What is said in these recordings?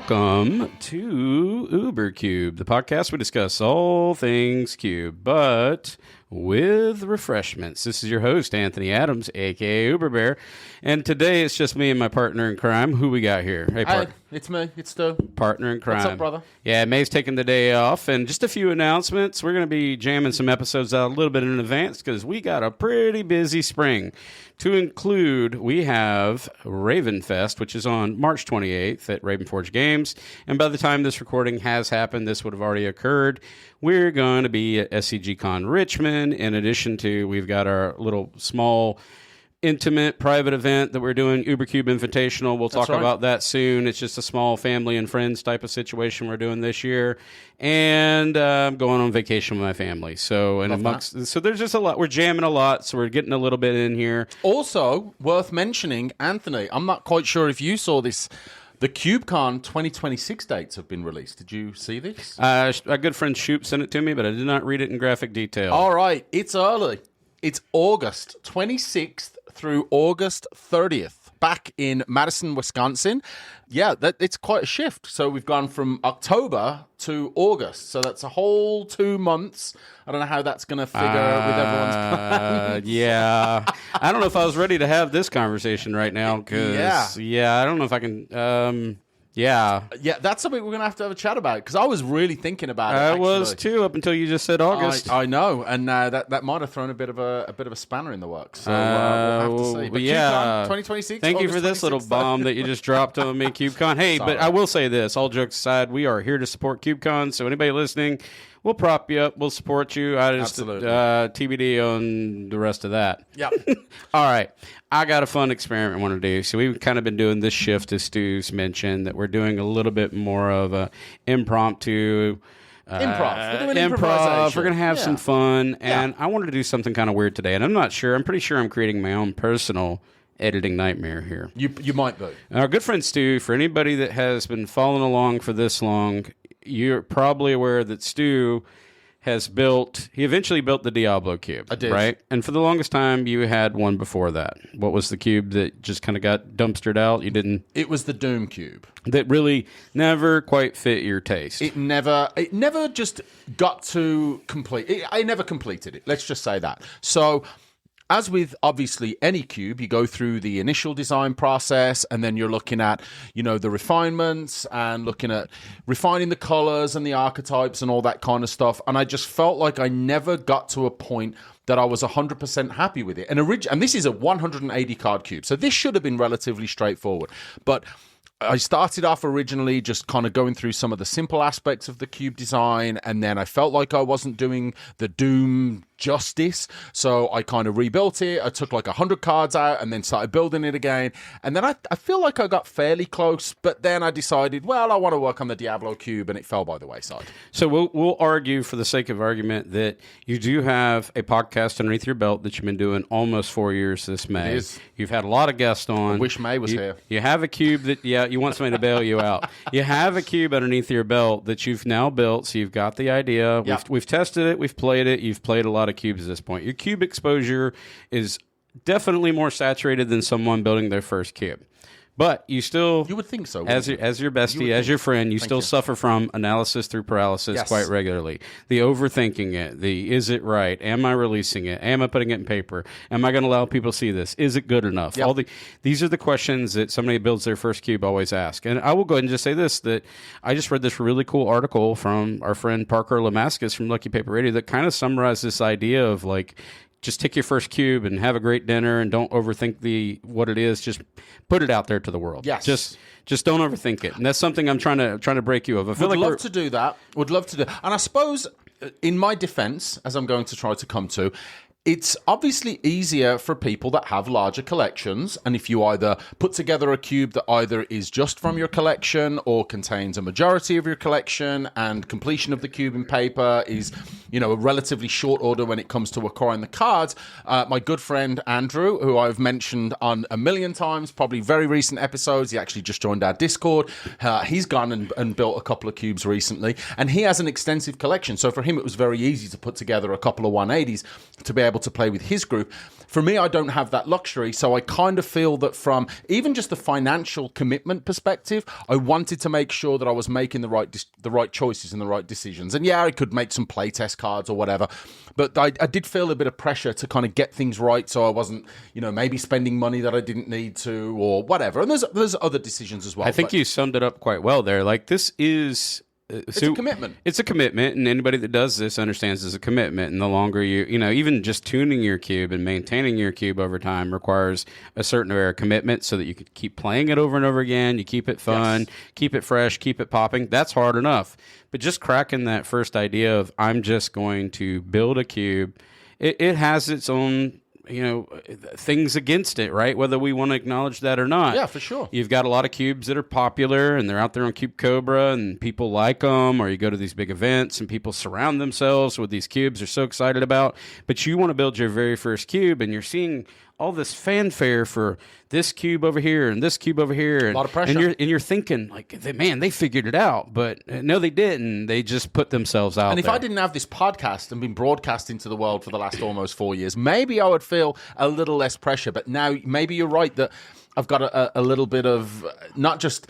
Welcome to UberCube, the podcast we discuss all things Cube, but with refreshments. This is your host, Anthony Adams, a.k.a. UberBear, and today it's just me and my partner in crime. Who we got here? Hey, it's me. It's Stu. Partner in crime. What's up, brother? Yeah, May's taking the day off, and just a few announcements. We're going to be jamming some episodes out a little bit in advance because we got a pretty busy spring. To include, we have Raven Fest, which is on March 28th at Ravenforge Games. And by the time this recording has happened, this would have already occurred. We're going to be at SCGCon Richmond. In addition to, we've got our little small intimate private event that we're doing, UberCube Invitational. We'll talk about that soon. It's just a small family and friends type of situation we're doing this year. And I'm going on vacation with my family. So so there's just a lot. We're jamming a lot, so we're getting a little bit in here. Also, worth mentioning, Anthony, I'm not quite sure if you saw this. The CubeCon 2026 dates have been released. Did you see this? A good friend Shoop sent it to me, but I did not read it in graphic detail. All right. It's early. It's August 26th through August 30th, back in Madison, Wisconsin. Yeah, it's quite a shift. So we've gone from October to August. So that's a whole 2 months. I don't know how that's going to figure with everyone's plans. Yeah. I don't know if I was ready to have this conversation right now. Because, I don't know if I can... Yeah, that's something we're going to have a chat about, because I was really thinking about it. I was too, up until you just said August. I know, and that might have thrown a bit of a spanner in the works. So we'll have to see. But CubeCon 2026. Thank you for this little bomb that you just dropped on me, CubeCon. Hey, but I will say this: all jokes aside, we are here to support CubeCon. So anybody listening, we'll prop you up. We'll support you. Absolutely. TBD on the rest of that. Yeah. All right. I got a fun experiment I want to do. So we've kind of been doing this shift, as Stu's mentioned, that we're doing a little bit more of a impromptu. Improv. We're doing improv. We're going to have some fun. And I wanted to do something kind of weird today. And I'm not sure. I'm pretty sure I'm creating my own personal editing nightmare here. You might be. Our good friend Stu, for anybody that has been following along for this long, you're probably aware that Stu he eventually built the Diablo cube. I did. Right? And for the longest time, you had one before that. What was the cube that just kind of got dumpstered out? It was the Doom cube. That really never quite fit your taste. It never just got to complete. I never completed it. Let's just say that. So, as with obviously any cube, you go through the initial design process, and then you're looking at, the refinements and looking at refining the colors and the archetypes and all that kind of stuff. And I just felt like I never got to a point that I was 100% happy with it. And this is a 180 card cube, so this should have been relatively straightforward. But I started off originally just kind of going through some of the simple aspects of the cube design, and then I felt like I wasn't doing the Doom justice, so I kind of rebuilt it. I took like 100 cards out and then started building it again, and then I feel like I got fairly close, but then I decided, well, I want to work on the Diablo cube, and it fell by the wayside. So we'll argue, for the sake of argument, that you do have a podcast underneath your belt that you've been doing almost 4 years this May. It is. You've had a lot of guests on. I wish May was here. You have a cube that, you want somebody to bail you out. You have a cube underneath your belt that you've now built, so you've got the idea. Yep. We've tested it. We've played it. You've played a lot of cubes at this point. Your cube exposure is definitely more saturated than someone building their first cube. But you would think so. As your bestie, as your friend, you still suffer from analysis through paralysis quite regularly. The overthinking it, the is it right? Am I releasing it? Am I putting it in paper? Am I going to allow people to see this? Is it good enough? Yep. These are the questions that somebody who builds their first cube always ask. And I will go ahead and just say this, that I just read this really cool article from our friend Parker Lamascus from Lucky Paper Radio that kind of summarized this idea of like, just take your first cube and have a great dinner, and don't overthink what it is. Just put it out there to the world. Yes. Just don't overthink it. And that's something I'm trying to break you of. Would love to do that. Would love to do. And I suppose, in my defense, as I'm going to try to come to, it's obviously easier for people that have larger collections, and if you either put together a cube that either is just from your collection or contains a majority of your collection, and completion of the cube in paper is, a relatively short order when it comes to acquiring the cards. My good friend Andrew, who I've mentioned on a million times, probably very recent episodes, he actually just joined our Discord. He's gone and built a couple of cubes recently, and he has an extensive collection. So for him, it was very easy to put together a couple of 180s to be able to play with his group. For me, I don't have that luxury, so I kind of feel that from even just the financial commitment perspective, I wanted to make sure that I was making the right choices and the right decisions. And yeah, I could make some playtest cards or whatever, but I did feel a bit of pressure to kind of get things right, so I wasn't, maybe spending money that I didn't need to or whatever. And there's other decisions as well. I think you summed it up quite well there. Like, this is... It's a commitment. It's a commitment, and anybody that does this understands it's a commitment. And the longer even just tuning your cube and maintaining your cube over time requires a certain area of commitment so that you can keep playing it over and over again. You keep it fun, keep it fresh, keep it popping. That's hard enough. But just cracking that first idea of I'm just going to build a cube, it has its own things against it, right? Whether we want to acknowledge that or not. Yeah, for sure. You've got a lot of cubes that are popular and they're out there on Cube Cobra and people like them, or you go to these big events and people surround themselves with these cubes they're so excited about. But you want to build your very first cube and you're seeing all this fanfare for this cube over here and this cube over here. And, a lot of pressure. And you're thinking, like, man, they figured it out. But no, they didn't. They just put themselves out And if there. I didn't have this podcast and been broadcasting to the world for the last almost 4 years, maybe I would feel a little less pressure. But now maybe you're right that I've got a little bit of not just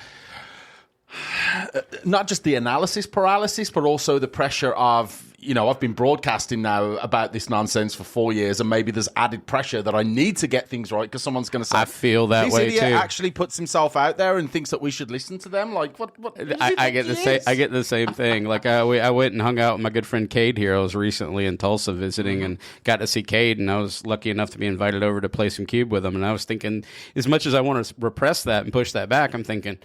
the analysis paralysis, but also the pressure of, I've been broadcasting now about this nonsense for 4 years, and maybe there's added pressure that I need to get things right because someone's going to say, I feel that this way idiot too. actually puts himself out there and thinks that we should listen to them. Like, what I get the same. I get the same thing. Like I went and hung out with my good friend Cade here. I was recently in Tulsa visiting and got to see Cade, and I was lucky enough to be invited over to play some cube with him. And I was thinking, as much as I want to repress that and push that back, I'm thinking,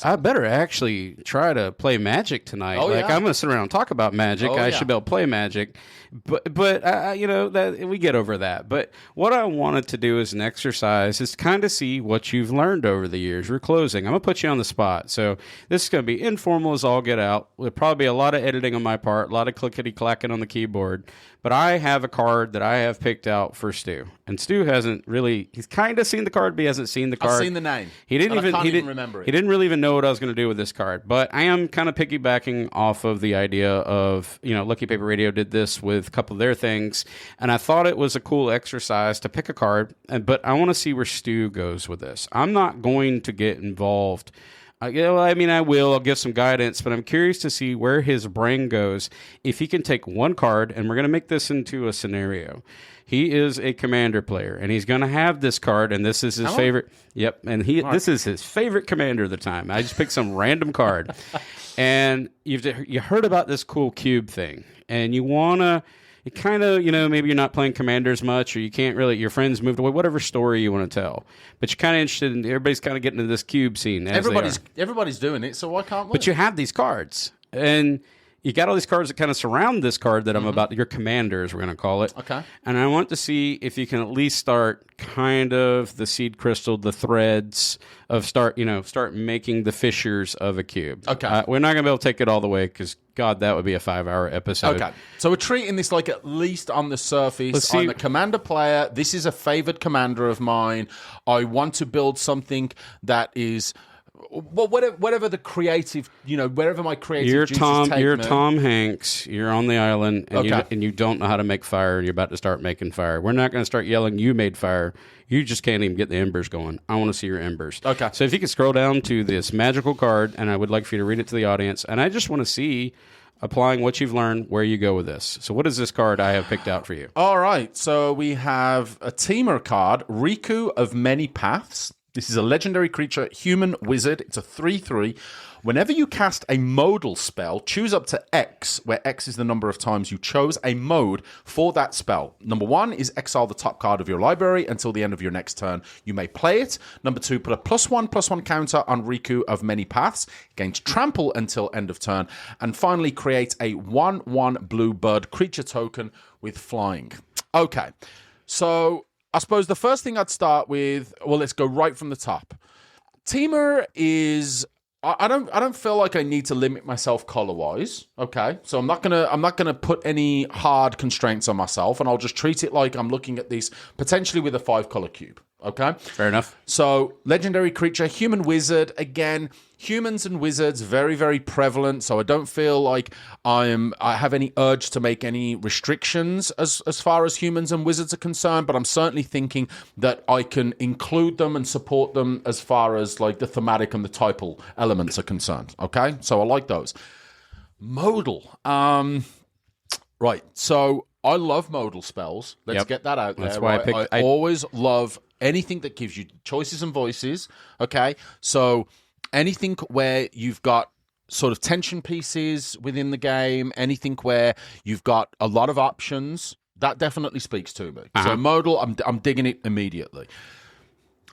I better actually try to play Magic tonight. I'm going to sit around and talk about Magic. I should be able to play Magic. But that we get over that. But what I wanted to do as an exercise is kind of see what you've learned over the years. We're closing. I'm going to put you on the spot. So this is going to be informal as all get out. There'll probably be a lot of editing on my part, a lot of clickety-clacking on the keyboard. But I have a card that I have picked out for Stu. And Stu hasn't really, he's kind of seen the card, but he hasn't seen the card. I've seen the name. He didn't even remember it. He didn't really even know what I was going to do with this card. But I am kind of piggybacking off of the idea of, Lucky Paper Radio did this with a couple of their things. And I thought it was a cool exercise to pick a card. But I want to see where Stu goes with this. I'm not going to get involved. I will. I'll give some guidance, but I'm curious to see where his brain goes if he can take one card, and we're going to make this into a scenario. He is a commander player, and he's going to have this card, and this is his favorite. Yep, and this is his favorite commander of the time. I just picked some random card, and you heard about this cool cube thing, and you want to. It kind of, maybe you're not playing commanders much, or you can't really, your friends moved away, whatever story you want to tell. But you're kind of interested in, everybody's kind of getting into this cube scene. Everybody's doing it, so why can't we? But you have these cards, and you got all these cards that kind of surround this card that I'm about, your commanders, we're going to call it. Okay. And I want to see if you can at least start kind of the seed crystal, the threads of start making the fissures of a cube. Okay. We're not going to be able to take it all the way because, God, that would be a 5-hour episode. Okay. So we're treating this like at least on the surface. I'm a commander player. This is a favored commander of mine. I want to build something that is... Well, whatever the creative, wherever my creative juices take me. You're Tom Hanks. You're on the island, and, Okay. you don't know how to make fire. You're about to start making fire. We're not going to start yelling, "You made fire." You just can't even get the embers going. I want to see your embers. Okay. So if you could scroll down to this magical card, and I would like for you to read it to the audience, and I just want to see, applying what you've learned, where you go with this. So what is this card I have picked out for you? All right. So we have a teamer card, Riku of Many Paths. This is a legendary creature, human wizard. It's a 3/3. Whenever you cast a modal spell, choose up to X, where X is the number of times you chose a mode for that spell. Number 1 is exile the top card of your library until the end of your next turn. You may play it. Number 2, put a +1/+1 counter on Riku of Many Paths. Gains trample until end of turn. And finally, create a 1/1 blue bird creature token with flying. Okay, so I suppose the first thing I'd start with, well, let's go right from the top. Teamer is... I don't feel like I need to limit myself color-wise. Okay, so I'm not gonna put any hard constraints on myself, and I'll just treat it like I'm looking at this potentially with a 5-color cube. Okay? Fair enough. So, legendary creature, human wizard. Again, humans and wizards, very, very prevalent. So I don't feel like I have any urge to make any restrictions as far as humans and wizards are concerned. But I'm certainly thinking that I can include them and support them as far as like the thematic and the typal elements are concerned. Okay, so I like those. Modal. Right. So I love modal spells. Let's get that out there. That's why right? I always love anything that gives you choices and voices. Okay. So anything where you've got sort of tension pieces within the game, anything where you've got a lot of options, that definitely speaks to me. So modal, I'm digging it immediately.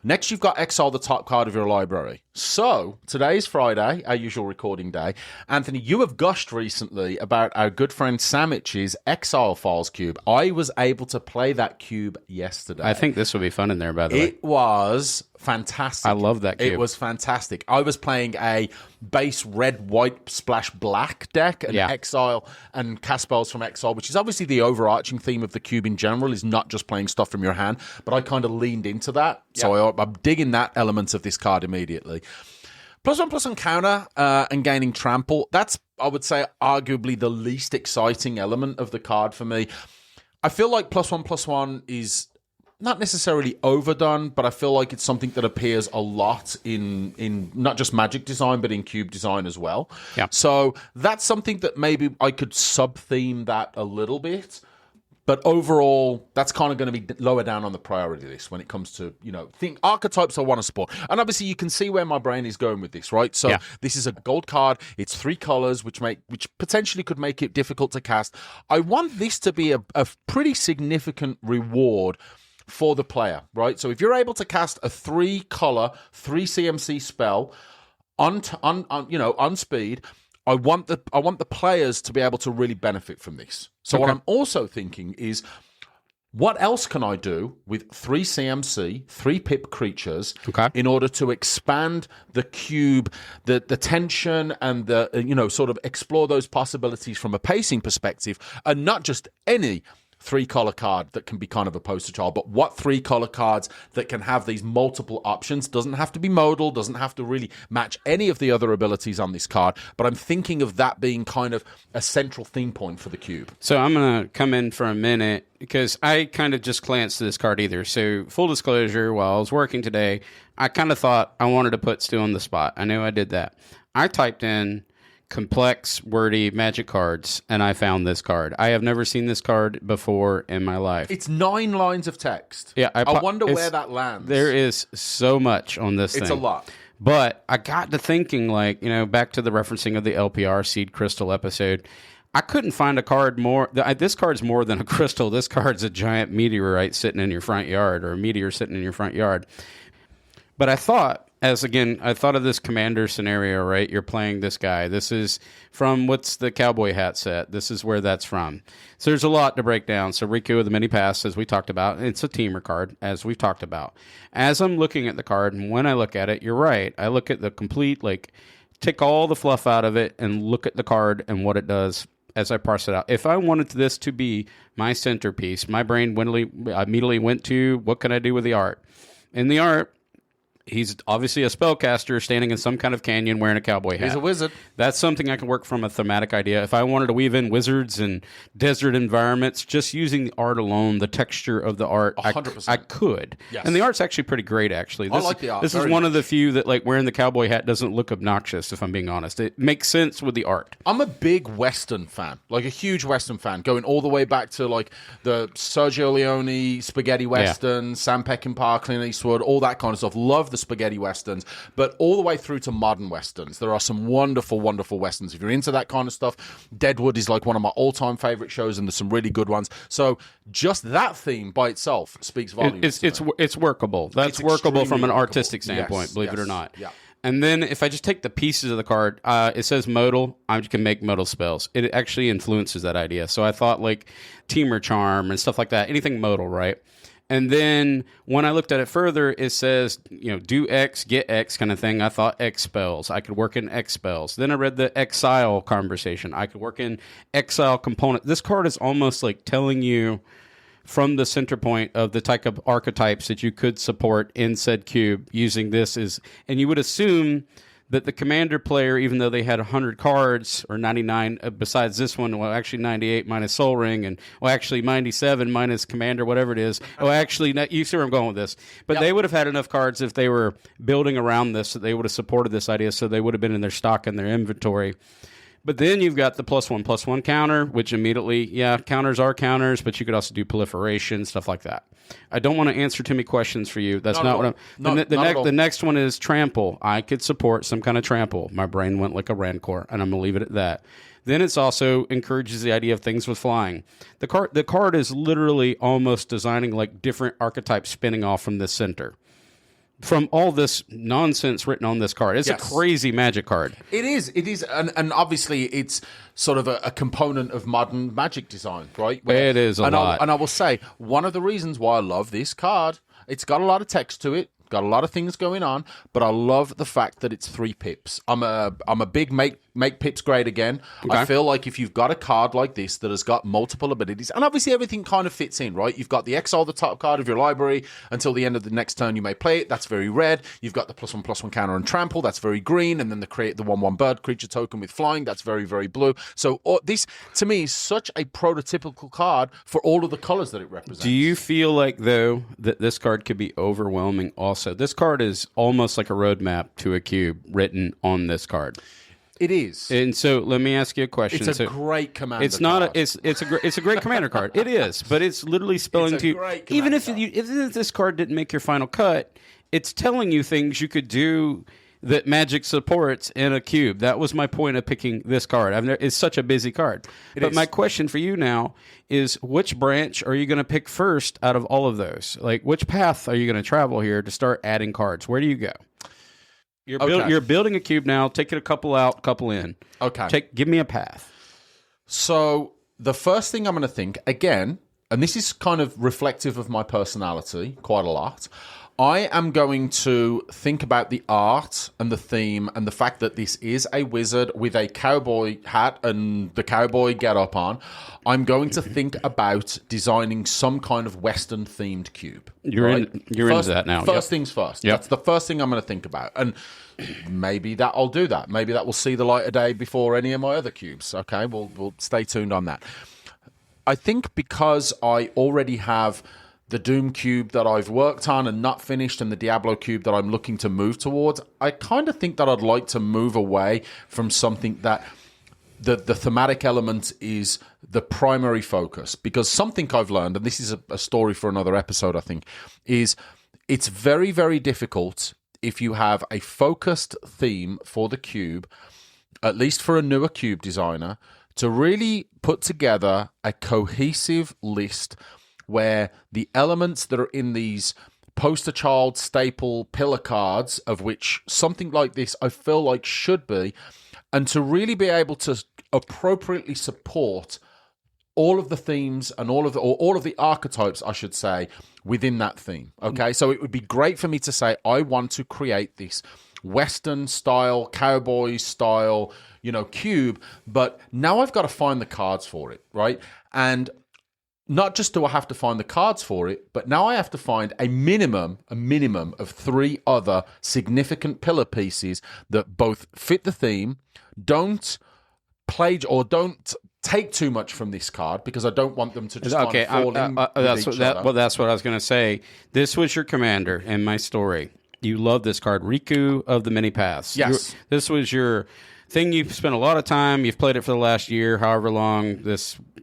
Next, you've got Exile, the top card of your library. So, today is Friday, our usual recording day. Anthony, you have gushed recently about our good friend Samich's Exile Files cube. I was able to play that cube yesterday. I think this will be fun in there, by the way. It was fantastic. I love that cube. It was fantastic. I was playing a base red, white, splash black deck, and Exile and cast spells from Exile, which is obviously the overarching theme of the cube in general, is not just playing stuff from your hand, but I kind of leaned into that. So I'm digging that element of this card immediately. +1/+1 counter and gaining trample. That's, I would say, arguably the least exciting element of the card for me. I feel like +1/+1 is not necessarily overdone, but I feel like it's something that appears a lot in not just Magic design, but in cube design as well. Yeah. So that's something that maybe I could sub-theme that a little bit. But overall, that's kind of going to be lower down on the priority list when it comes to, think archetypes I want to support. And obviously, you can see where my brain is going with this, right? So this is a gold card. It's 3 colors, which potentially could make it difficult to cast. I want this to be a pretty significant reward for the player, right? So if you're able to cast a 3-color, 3 CMC spell on speed, I want the players to be able to really benefit from this. So what I'm also thinking is, what else can I do with 3 CMC, 3 pip creatures in order to expand the cube, the tension, and the sort of explore those possibilities from a pacing perspective, and not just any 3-color card that can be kind of a poster child, but what 3-color cards that can have these multiple options. Doesn't have to be modal, doesn't have to really match any of the other abilities on this card, but I'm thinking of that being kind of a central theme point for the cube. So I'm going to come in for a minute because I kind of just glanced at this card either. So full disclosure, while I was working today, I kind of thought I wanted to put Stu on the spot. I knew I did that. I typed in complex, wordy Magic cards, and I found this card. I have never seen this card before in my life. It's 9 lines of text. Yeah, I wonder where that lands. There is so much on this thing. It's a lot. But I got to thinking, back to the referencing of the LPR Seed Crystal episode, I couldn't find a card more. This card's more than a crystal. This card's a giant meteorite sitting in your front yard, or a meteor sitting in your front yard. But I thought of this commander scenario, right? You're playing this guy. This is from what's the cowboy hat set. This is where that's from. So there's a lot to break down. So Riku of the Mini Pass, as we talked about, it's a teamer card, as we've talked about. As I'm looking at the card, and when I look at it, you're right. I look at the complete, take all the fluff out of it and look at the card and what it does as I parse it out. If I wanted this to be my centerpiece, my brain immediately went to, what can I do with the art? In the art, he's obviously a spellcaster standing in some kind of canyon wearing a cowboy hat. He's a wizard. That's something I can work from a thematic idea. If I wanted to weave in wizards and desert environments, just using the art alone, the texture of the art, 100%. I could. Yes. And the art's actually pretty great, actually. I like the art. This is one of the few that, wearing the cowboy hat doesn't look obnoxious, if I'm being honest. It makes sense with the art. I'm a big Western fan, a huge Western fan, going all the way back to, the Sergio Leone spaghetti Westerns, Sam Peckinpah, Clint Eastwood, all that kind of stuff. Love the spaghetti Westerns, but all the way through to modern Westerns. There are some wonderful, wonderful Westerns. If you're into that kind of stuff, Deadwood is one of my all-time favorite shows, and there's some really good ones. So just that theme by itself speaks volumes. It's workable. That's workable from an artistic standpoint, believe it or not. Yeah. And then if I just take the pieces of the card, it says modal. I can make modal spells. It actually influences that idea. So I thought Teamer Charm and stuff like that. Anything modal, right? And then when I looked at it further, it says, do X, get X kind of thing. I thought X spells. I could work in X spells. Then I read the exile conversation. I could work in exile component. This card is almost telling you from the center point of the type of archetypes that you could support in said cube using this is, and you would assume that the commander player, even though they had 100 cards or 99 besides this one, well, actually 98 minus Soul Ring, and well, actually 97 minus commander, whatever it is. Well, actually, you see where I'm going with this. But they would have had enough cards if they were building around this, that they would have supported this idea, so they would have been in their stock and their inventory. But then you've got the +1/+1 counter, which immediately, counters are counters, but you could also do proliferation, stuff like that. I don't want to answer too many questions for you. That's not what I'm... The next one is trample. I could support some kind of trample. My brain went like a Rancor, and I'm going to leave it at that. Then it's also encourages the idea of things with flying. The card is literally almost designing like different archetypes spinning off from this center. From all this nonsense written on this card. It's a crazy Magic card. It is. And obviously it's sort of a component of modern Magic design, right? It is a lot. And I will say, one of the reasons why I love this card, it's got a lot of text to it, got a lot of things going on, but I love the fact that it's 3 pips. I'm a big make pips great again. Okay. I feel like if you've got a card like this that has got multiple abilities, and obviously everything kind of fits in, right? You've got the exile the top card of your library until the end of the next turn you may play it. That's very red. You've got the +1/+1 counter and trample. That's very green. And then the 1/1 bird creature token with flying. That's very, very blue. So this, to me, is such a prototypical card for all of the colors that it represents. Do you feel like, though, that this card could be overwhelming also? This card is almost like a roadmap to a cube written on this card. It is, and so let me ask you a question. It's a great commander. It's not. It's a great commander card. It is, but it's literally spelling to you. Even if this card didn't make your final cut, it's telling you things you could do that Magic supports in a cube. That was my point of picking this card. It's such a busy card. But my question for you now is, which branch are you going to pick first out of all of those? Like, which path are you going to travel here to start adding cards? Where do you go? You're building a cube now. Take it a couple out, couple in. Okay. Give me a path. So the first thing I'm going to think, again, and this is kind of reflective of my personality quite a lot, I am going to think about the art and the theme and the fact that this is a wizard with a cowboy hat and the cowboy get-up on. I'm going to think about designing some kind of Western-themed cube. You're into that now. First things first. Yep. That's the first thing I'm going to think about. And maybe I'll do that. Maybe that will see the light of day before any of my other cubes. Okay, we'll stay tuned on that. I think because I already have the Doom cube that I've worked on and not finished and the Diablo cube that I'm looking to move towards, I kind of think that I'd like to move away from something that the thematic element is the primary focus. Because something I've learned, and this is a story for another episode, I think, is it's very, very difficult if you have a focused theme for the cube, at least for a newer cube designer, to really put together a cohesive list where the elements that are in these poster child staple pillar cards, of which something like this I feel like should be, and to really be able to appropriately support all of the themes and all of the archetypes, I should say, within that theme. Okay, so it would be great for me to say I want to create this Western style, cowboy style, cube, but now I've got to find the cards for it, right? And not just do I have to find the cards for it, but now I have to find a minimum of 3 other significant pillar pieces that both fit the theme, don't take too much from this card, because I don't want them to just fall in with each other. Well, that's what I was going to say. This was your commander in my story. You love this card, Riku of the Many Paths. Yes. This was your thing. You've spent a lot of time. You've played it for the last year, however long.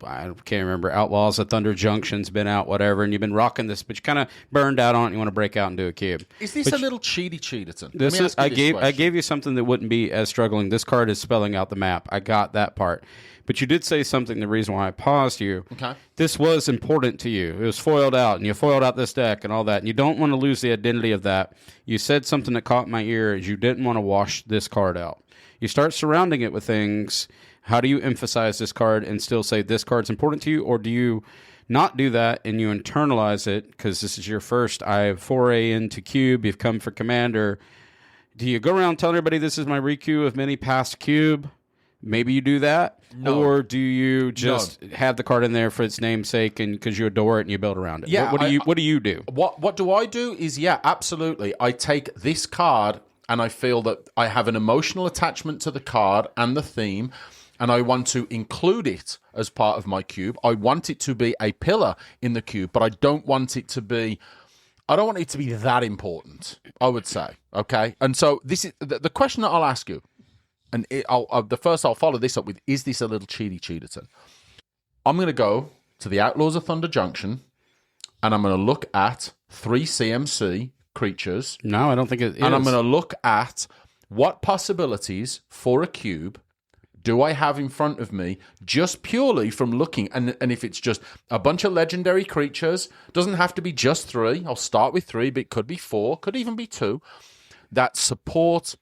I can't remember. Outlaws of Thunder Junction's been out, whatever, and you've been rocking this, but you kind of burned out on it. You want to break out and do a cube. Is this a little cheaterton? I gave you something that wouldn't be as struggling. This card is spelling out the map. I got that part. But you did say something, the reason why I paused you. Okay. This was important to you. It was foiled out, and you foiled out this deck and all that. And you don't want to lose the identity of that. You said something that caught my ear, is you didn't want to wash this card out. You start surrounding it with things. How do you emphasize this card and still say this card's important to you? Or do you not do that and you internalize it because this is your first foray into cube, you've come for commander. Do you go around telling everybody this is my Riku of Many Past cube? maybe you do that? No. Or do you just have the card in there for its namesake and because you adore it and you build around it? Yeah, What do you do? What do I do is, yeah, absolutely. I take this card and I feel that I have an emotional attachment to the card and the theme, and I want to include it as part of my cube. I want it to be a pillar in the cube, but I don't want it to be that important, I would say. Okay? And so this is the question that I'll ask you, and I'll follow this up with, is this a little cheaterton? I'm going to go to the Outlaws of Thunder Junction, and I'm going to look at 3 CMC creatures. No, I don't think it is. And I'm going to look at what possibilities for a cube do I have in front of me, just purely from looking. And if it's just a bunch of legendary creatures, doesn't have to be just 3. I'll start with 3, but it could be 4, could even be 2, that support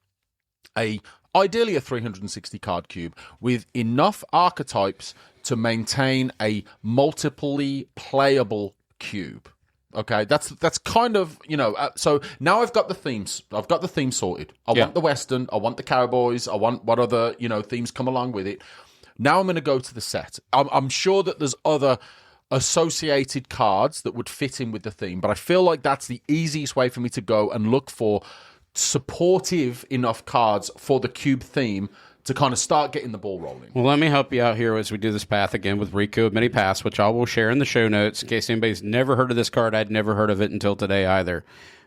ideally a 360 card cube with enough archetypes to maintain a multiply playable cube. Okay, that's kind of, so now I've got the themes. I've got the theme sorted. I want the Western, I want the Cowboys, I want what other, themes come along with it. Now I'm going to go to the set. I'm sure that there's other associated cards that would fit in with the theme, but I feel like that's the easiest way for me to go and look for supportive enough cards for the cube theme to kind of start getting the ball rolling. Well, let me help you out here as we do this path again with Riku of Many Paths, which I will share in the show notes in case anybody's never heard of this card. I'd never heard of it until today either.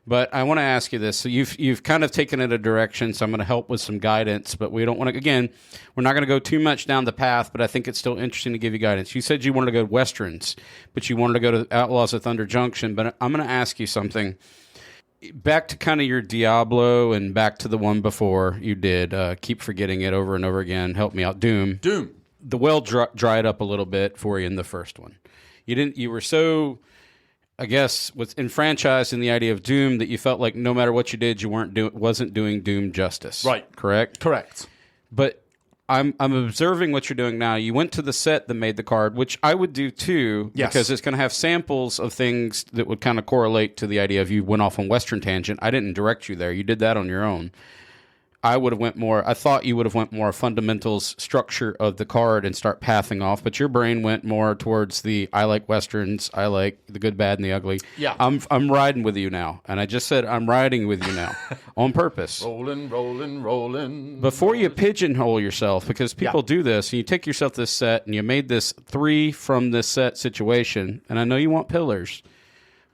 But I want to ask you this. So you've kind of taken it a direction, so I'm going to help with some guidance, but we don't want to, again, we're not going to go too much down the path, but I think it's still interesting to give you guidance. You said you wanted to go to Westerns, but you wanted to go to Outlaws of Thunder Junction, but I'm going to ask you something. Back to kind of your Diablo and back to the one before you did. Keep forgetting it over and over again. Help me out. Doom. The well dried up a little bit for you in the first one. You were so, I guess, was enfranchised in the idea of Doom that you felt like no matter what you did, you wasn't doing Doom justice. Right. Correct. But I'm observing what you're doing now. You went to the set that made the card, which I would do too, because it's going to have samples of things that would kind of correlate to the idea of you went off on Western tangent. I didn't direct you there. You did that on your own. I thought you would have went more fundamentals structure of the card and start pathing off, but your brain went more towards the I like Westerns, I like the good, bad, and the ugly. Yeah. I'm riding with you now. And I just said I'm riding with you now on purpose. Rolling. Before you pigeonhole yourself, because people do this, and you take yourself this set and you made this 3 from this set situation, and I know you want pillars.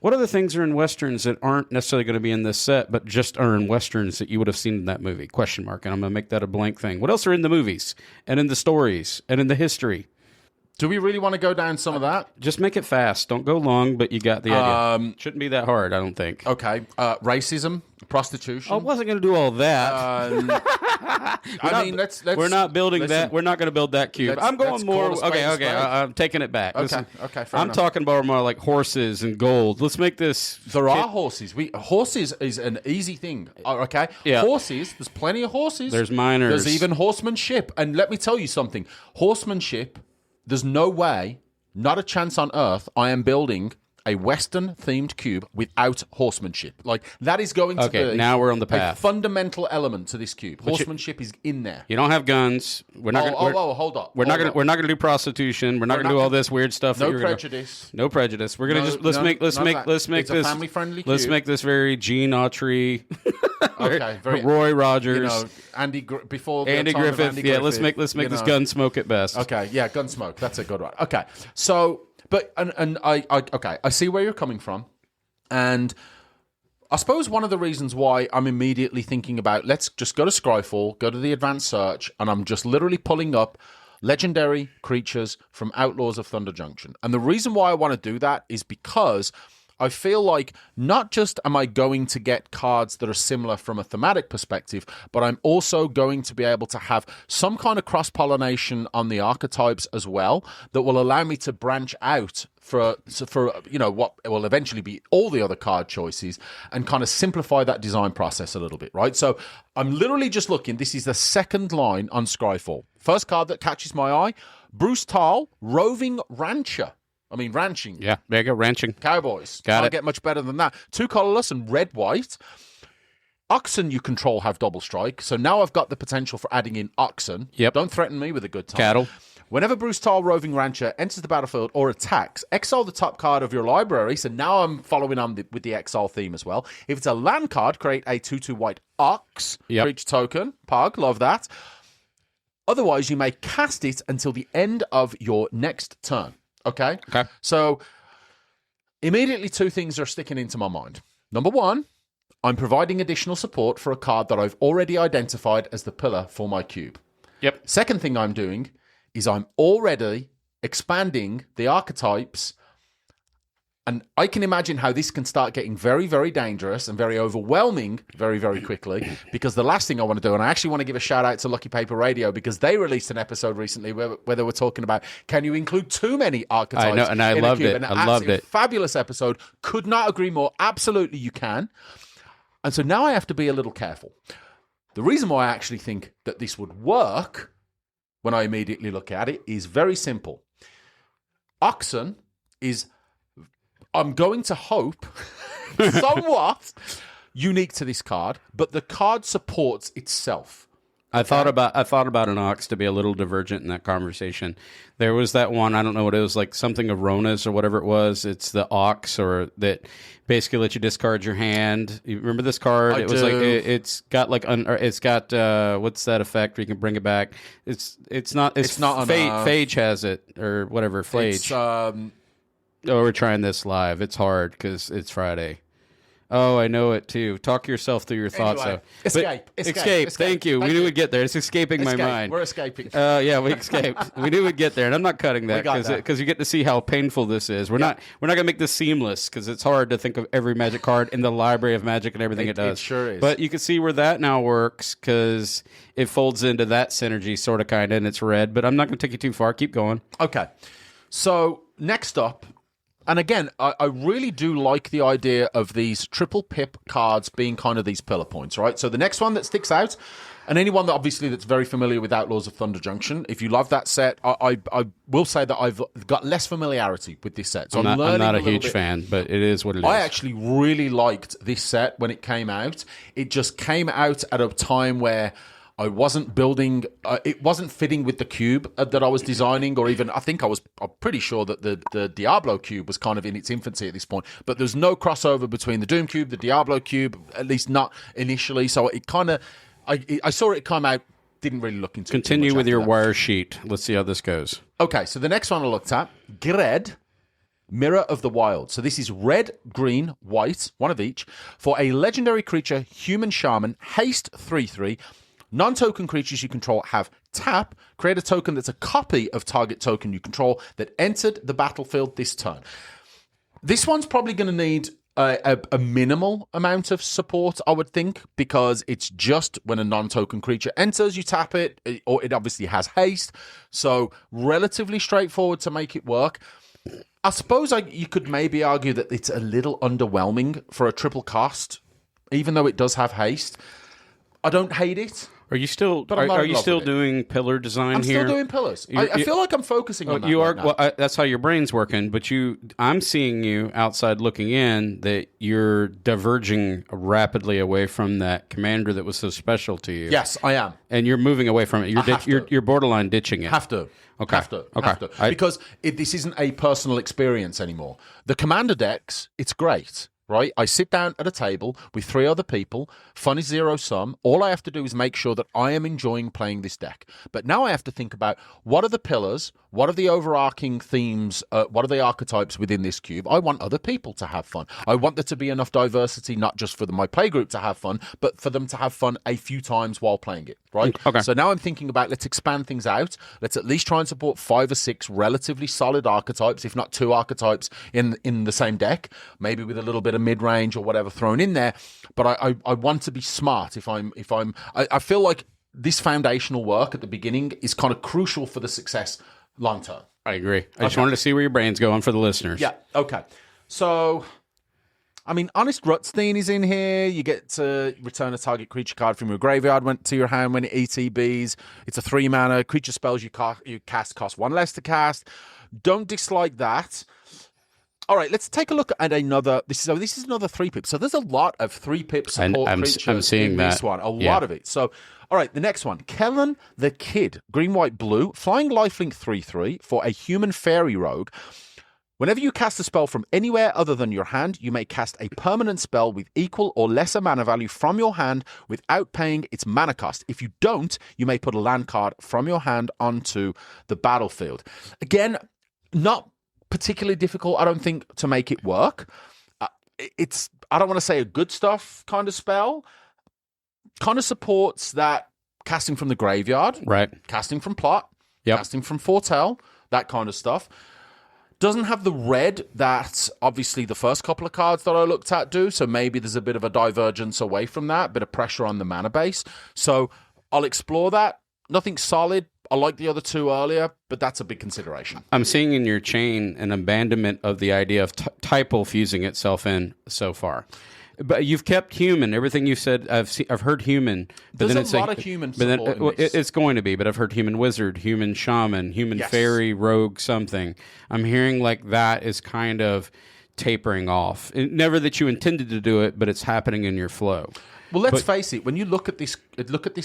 What other things are in Westerns that aren't necessarily going to be in this set, but just are in Westerns that you would have seen in that movie? Question mark. And I'm going to make that a blank thing. What else are in the movies and in the stories and in the history? Do we really want to go down some of that? Just make it fast. Don't go long, but you got the idea. Shouldn't be that hard, I don't think. Okay. Racism, prostitution. I wasn't going to do all that. We're not building that. We're not going to build that cube. I'm going more. Okay. I'm taking it back. Okay. Fair I'm enough. talking about more like horses and gold. Let's make this. There are horses. Horses is an easy thing. Okay. Yeah. Horses. There's plenty of horses. There's miners. There's even horsemanship. And let me tell you something. Horsemanship. There's no way, not a chance on earth, I am building a Western-themed cube without horsemanship. Like, that is going to be now we're on the path. A fundamental element to this cube. Horsemanship is in there. You don't have guns. We're not. Hold up. We're not going to do prostitution. We're not going to do all this weird stuff. No prejudice. No prejudice. We're going to let's make it's this a family-friendly cube. Let's make this very Gene Autry. Okay, very Roy Rogers. Andy Griffith. Yeah, let's make this Gunsmoke at best. Okay, yeah, Gunsmoke. That's a good one. Okay, so. But I see where you're coming from, and I suppose one of the reasons why I'm immediately thinking about let's just go to Scryfall, go to the advanced search, and I'm just literally pulling up legendary creatures from Outlaws of Thunder Junction. And the reason why I want to do that is because I feel like not just am I going to get cards that are similar from a thematic perspective, but I'm also going to be able to have some kind of cross-pollination on the archetypes as well that will allow me to branch out for what will eventually be all the other card choices and kind of simplify that design process a little bit, right? So I'm literally just looking. This is the second line on Scryfall. First card that catches my eye, Bruce Tall, Roving Rancher. Ranching. Yeah, there you go, ranching. Cowboys. Can't get much better than that. 2 colorless and red-white. Oxen you control have double strike, so now I've got the potential for adding in oxen. Yep. Don't threaten me with a good time. Cattle. Whenever Bruce Tall Roving Rancher enters the battlefield or attacks, exile the top card of your library. So now I'm following on with the exile theme as well. If it's a land card, create a 2/2 white ox creature token. Pog, love that. Otherwise, you may cast it until the end of your next turn. Okay? So immediately 2 things are sticking into my mind. Number 1, I'm providing additional support for a card that I've already identified as the pillar for my cube. Yep. Second thing I'm doing is I'm already expanding the archetypes, and I can imagine how this can start getting very, very dangerous and very overwhelming very, very quickly, because the last thing I want to do, and I actually want to give a shout out to Lucky Paper Radio, because they released an episode recently where they were talking about, can you include too many archetypes? I know, and I loved it. I loved it. Fabulous episode. Could not agree more. Absolutely, you can. And so now I have to be a little careful. The reason why I actually think that this would work when I immediately look at it is very simple. Oxen is, I'm going to hope, somewhat unique to this card, but the card supports itself. I thought about an ox to be a little divergent in that conversation. There was that one, I don't know what it was, like something of Rona's or whatever it was. It's the ox, or that basically lets you discard your hand. You remember this card? I It was do. like it's got what's that effect where you can bring it back? It's not Phage has it, or whatever. Phage. It's, we're trying this live. It's hard because it's Friday. Oh, I know it too. Talk yourself through your thoughts. Anyway, though. escape. Thank you. We knew we'd get there. It's escaping my mind. We're escaping. Yeah, we escaped. We knew we'd get there, and I'm not cutting that got that. because you get to see how painful this is. We're not gonna make this seamless, because it's hard to think of every Magic card in the library of Magic and everything it does. It sure is. But you can see where that now works, because it folds into that synergy, sort of, kind of, and it's red. But I'm not gonna take you too far. Keep going. Okay. So next up, and again, I really do like the idea of these triple pip cards being kind of these pillar points, right? So the next one that sticks out, and anyone that obviously that's very familiar with Outlaws of Thunder Junction, if you love that set, I will say that I've got less familiarity with this set. So I'm learning not a little huge bit. fan, but it is what it is. I actually really liked this set when it came out. It just came out at a time where I wasn't building, it wasn't fitting with the cube that I was designing, or even, I'm pretty sure that the Diablo cube was kind of in its infancy at this point, but there's no crossover between the Doom cube, the Diablo cube, at least not initially, so it kind of, I saw it come out, didn't really look into it. Continue too much with your after wire sheet. Let's see how this goes. that. Okay, so the next one I looked at, Gred, Mirror of the Wild. So this is red, green, white, one of each, for a legendary creature, human shaman, haste 3/3. Non-token creatures you control have tap. Create a token that's a copy of target token you control that entered the battlefield this turn. This one's probably going to need a minimal amount of support, I would think, because it's just when a non-token creature enters, you tap it, or it obviously has haste. So relatively straightforward to make it work. I suppose you could maybe argue that it's a little underwhelming for a triple cost, even though it does have haste. I don't hate it. Are you still doing pillar design I'm here? still doing pillars. I feel like I'm focusing on that. You are. right now. Well, that's how your brain's working. But I'm seeing you outside looking in, that you're diverging rapidly away from that commander that was so special to you. Yes, I am. And you're moving away from it. You're borderline ditching it. Have to. Okay. Have to. Okay. Have to. Because this isn't a personal experience anymore. The commander decks, it's great. Right? I sit down at a table with 3 other people. Fun is zero sum. All I have to do is make sure that I am enjoying playing this deck. But now I have to think about, what are the pillars? What are the overarching themes? What are the archetypes within this cube? I want other people to have fun. I want there to be enough diversity, not just for my playgroup to have fun, but for them to have fun a few times while playing it. Right? Okay. So now I'm thinking about, let's expand things out. Let's at least try and support 5 or 6 relatively solid archetypes, if not 2 archetypes in the same deck, maybe with a little bit of mid-range or whatever thrown in there. But I want to be smart. I feel like this foundational work at the beginning is kind of crucial for the success long term. I agree. I just wanted to see where your brain's going for the listeners. Yeah. Okay. So, I mean, Honest Rutstein is in here. You get to return a target creature card from your graveyard to your hand when it ETBs. It's a 3 mana. Creature spells you cast cost 1 less to cast. Don't dislike that. All right, let's take a look at another. This is another 3-pip. So there's a lot of 3-pip support creatures I'm seeing in that. this one. A lot of it. So, all right, the next one. Kellen the Kid. Green, white, blue. Flying lifelink 3/3 for a human fairy rogue. Whenever you cast a spell from anywhere other than your hand, you may cast a permanent spell with equal or lesser mana value from your hand without paying its mana cost. If you don't, you may put a land card from your hand onto the battlefield. Again, not particularly difficult, I don't think, to make it work. It's, I don't want to say a good stuff kind of spell. Kind of supports that casting from the graveyard, right? Casting from plot, Yep. casting from foretell, that kind of stuff. Doesn't have the red that obviously the first couple of cards that I looked at do, so maybe there's a bit of a divergence away from that, bit of pressure on the mana base. So I'll explore that. Nothing solid. I like the other two earlier, but that's a big consideration. I'm seeing in your chain an abandonment of the idea of typal fusing itself in so far. But you've kept human. Everything you said, I've heard human. But There's a lot of human support in this. It's going to be, but I've heard human wizard, human shaman, human Yes. fairy, rogue, something. I'm hearing like that is kind of tapering off. Never that you intended to do it, but it's happening in your flow. Well, let's face it. When you look at this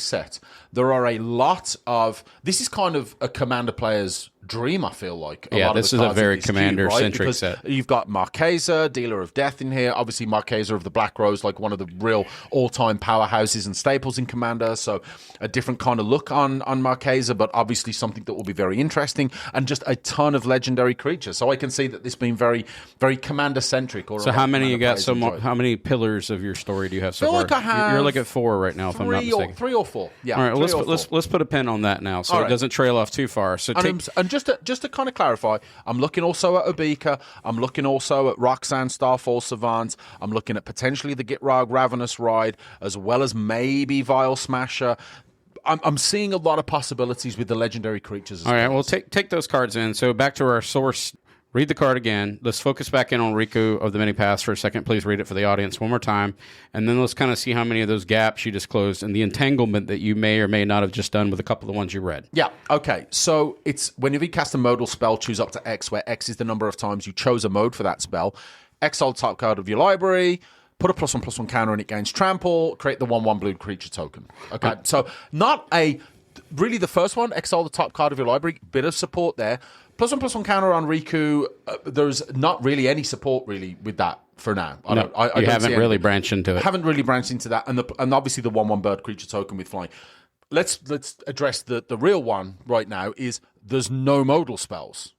set, there are a lot of. This is kind of a commander player's dream. I feel like. Yeah, lot of this the is a cards in very this cube, commander-centric right? Because set. You've got Marquesa, Dealer of Death in here. Obviously, Marquesa of the Black Rose, like one of the real all-time powerhouses and staples in Commander. So a different kind of look on Marquesa, but obviously something that will be very interesting, and just a ton of legendary creatures. So I can see that this being very, very commander-centric. So how many you got? How many pillars of your story do you have so far? Like I have You're like at 4 right now, if I'm not mistaken. 3 or 4. Yeah. All right, three or four. let's put a pin on that now, so All it right. doesn't trail off too far. So And just to kind of clarify, I'm looking also at Obika. I'm looking also at Roxanne Starfall Savant. I'm looking at potentially the Gitrog Ravenous Ride, as well as maybe Vile Smasher. I'm seeing a lot of possibilities with the legendary creatures. As all right, well. well, take those cards in. So back to our source. Read the card again. Let's focus back in on Riku of the Many Paths for a second. Please read it for the audience one more time. And then let's kind of see how many of those gaps you disclosed and the entanglement that you may or may not have just done with a couple of the ones you read. Yeah, okay. So it's whenever you cast a modal spell, choose up to X, where X is the number of times you chose a mode for that spell. Exile the top card of your library, put a +1/+1 counter and it gains trample, create the 1/1 blue creature token. Okay, so not a... Really, the first one, exile the top card of your library, bit of support there. +1/+1 counter on Riku, there's not really any support really with that for now. I don't haven't really branched into it. Haven't really branched into that, and obviously the 1/1 bird creature token with flying. Let's address the real one right now. Is there's no modal spells.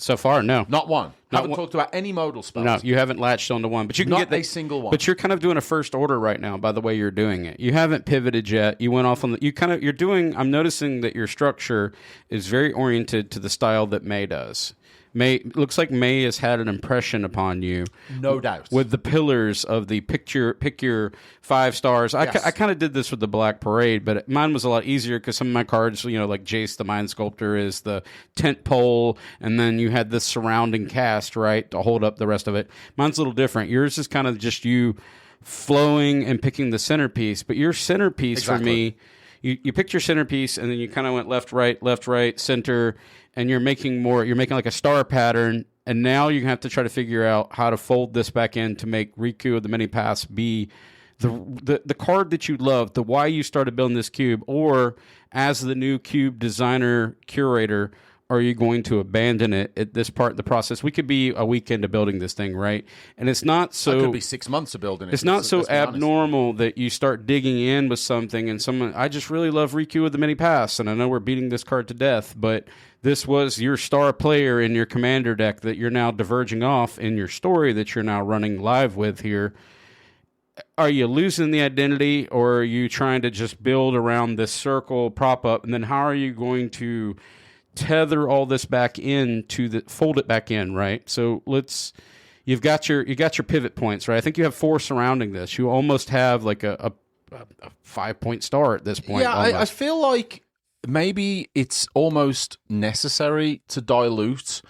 So far, no. Not one. Haven't talked about any modal spells. No, you haven't latched onto one, but you can Not get a single one. But you're kind of doing a first order right now by the way you're doing it. You haven't pivoted yet. You went off on you're doing. I'm noticing that your structure is very oriented to the style that May does. Looks like May has had an impression upon you, No doubt. with the pillars of the pick your 5 stars. Yes. I kind of did this with the Black Parade, but mine was a lot easier because some of my cards, like Jace the Mind Sculptor is the tent pole, and then you had this surrounding cast, right, to hold up the rest of it. Mine's a little different. Yours is kind of just you flowing and picking the centerpiece, but your centerpiece for me, you picked your centerpiece and then you kind of went left, right, center, and you're making like a star pattern, and now you have to try to figure out how to fold this back in to make Riku of the Many Paths be the card that you love, the why you started building this cube, or as the new cube designer curator, are you going to abandon it at this part of the process? We could be a week into building this thing, right? And it's not so... It could be 6 months of building it. It's not so abnormal that you start digging in with something and someone... I just really love Riku of the Many Paths, and I know we're beating this card to death, but this was your star player in your commander deck that you're now diverging off in your story that you're now running live with here. Are you losing the identity, or are you trying to just build around this circle, prop up, and then how are you going to... tether all this back in fold it back in, right? So you've got your pivot points, right? I think you have 4 surrounding this. You almost have like a 5-point star at this point. Yeah, I feel like maybe it's almost necessary to dilute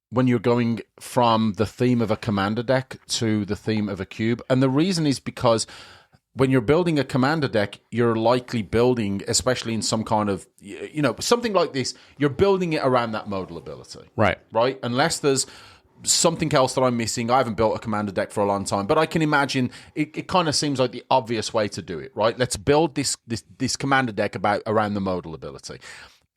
when you're going from the theme of a commander deck to the theme of a cube. And the reason is because when you're building a commander deck, you're likely building, especially in some kind of, something like this, you're building it around that modal ability. Right. Right? Unless there's something else that I'm missing. I haven't built a commander deck for a long time, but I can imagine it kind of seems like the obvious way to do it, right? Let's build this commander deck around the modal ability.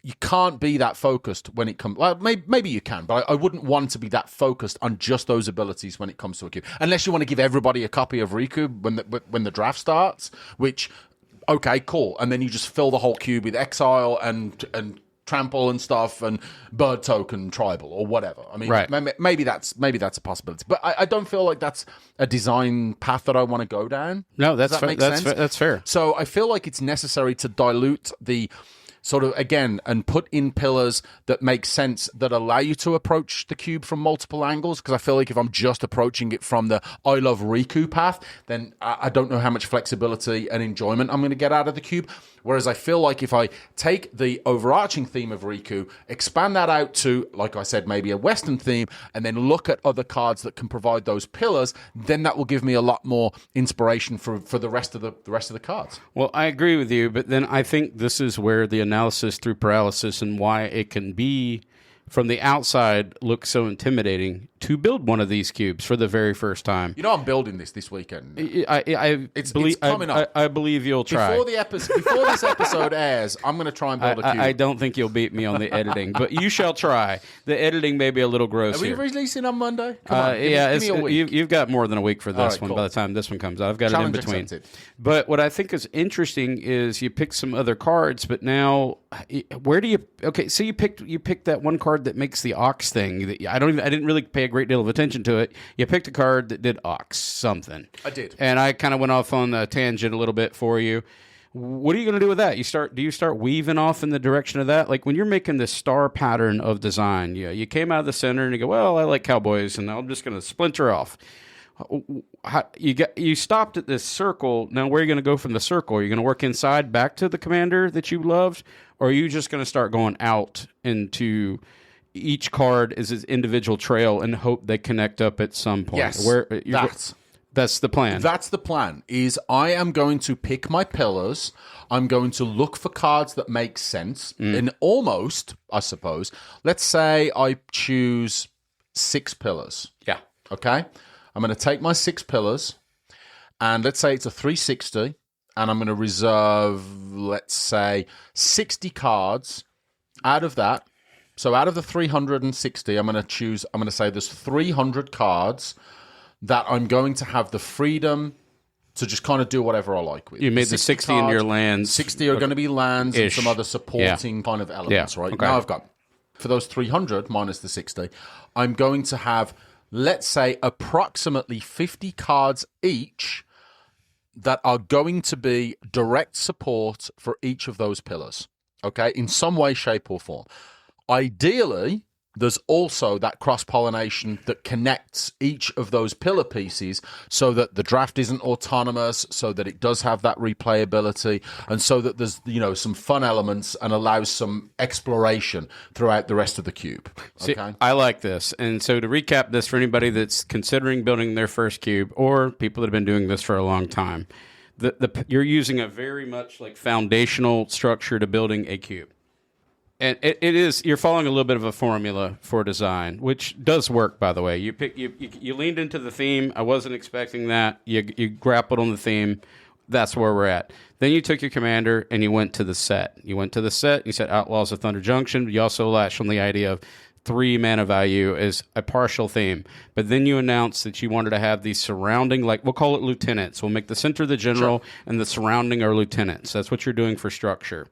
You can't be that focused when it comes. Well, maybe you can, but I wouldn't want to be that focused on just those abilities when it comes to a cube. Unless you want to give everybody a copy of Riku when the draft starts, which, okay, cool, and then you just fill the whole cube with exile and trample and stuff and bird token tribal or whatever. I mean, right. maybe that's a possibility, but I don't feel like that's a design path that I want to go down. No, that's Does that make sense? That's fair. So I feel like it's necessary to dilute the sort of, again, and put in pillars that make sense, that allow you to approach the cube from multiple angles, because I feel like if I'm just approaching it from the I love Riku path, then I don't know how much flexibility and enjoyment I'm going to get out of the cube. Whereas I feel like if I take the overarching theme of Riku, expand that out to, like I said, maybe a Western theme, and then look at other cards that can provide those pillars, then that will give me a lot more inspiration for the rest of the cards. Well, I agree with you, but then I think this is where the analysis through paralysis and why it can be, from the outside, look so intimidating to build one of these cubes for the very first time. You know, I'm building this weekend. It's coming up. I believe you'll try. Before this episode airs, I'm going to try and build a cube. I don't think you'll beat me on the editing, but you shall try. The editing may be a little gross. Are we here. Releasing on Monday? Come on, give me a week. You've got more than a week for this right, one. cool. By the time this one comes out, I've got Challenge it in between. accepted. But what I think is interesting is you pick some other cards, but now where do you? Okay, so you picked that one card that makes the Ox thing. That I didn't really pay a great deal of attention to it. You picked a card that did Ox something. I did, and I kind of went off on the tangent a little bit for you. What are you going to do with that? Do you start weaving off in the direction of that? Like when you're making this star pattern of design, you came out of the center and you go, well, I like cowboys, and I'm just going to splinter off. You stopped at this circle. Now, where are you going to go from the circle? Are you going to work inside back to the commander that you loved, or are you just going to start going out into each card is its individual trail and hope they connect up at some point? Yes, that's the plan. That's the plan, is I am going to pick my pillars. I'm going to look for cards that make sense. And almost, I suppose, let's say I choose 6 pillars. Yeah. Okay? I'm going to take my 6 pillars, and let's say it's a 360, and I'm going to reserve, let's say, 60 cards out of that. So out of the 360, I'm going to say there's 300 cards that I'm going to have the freedom to just kind of do whatever I like with. You made the 60 cards, in your lands. 60 are going to be lands and some other supporting kind of elements, right? Okay. Now I've got, for those 300 minus the 60, I'm going to have, let's say, approximately 50 cards each that are going to be direct support for each of those pillars, okay, in some way, shape, or form. Ideally, there's also that cross-pollination that connects each of those pillar pieces so that the draft isn't autonomous, so that it does have that replayability, and so that there's, some fun elements and allows some exploration throughout the rest of the cube. Okay? See, I like this. And so to recap this for anybody that's considering building their first cube or people that have been doing this for a long time, you're using a very much like foundational structure to building a cube. And it is, you're following a little bit of a formula for design, which does work, by the way. You leaned into the theme. I wasn't expecting that. You grappled on the theme. That's where we're at. Then you took your commander and you went to the set. You said Outlaws of Thunder Junction. You also latched on the idea of 3 mana value as a partial theme. But then you announced that you wanted to have these surrounding, like we'll call it lieutenants. We'll make the center the general, and the surrounding are lieutenants. That's what you're doing for structure.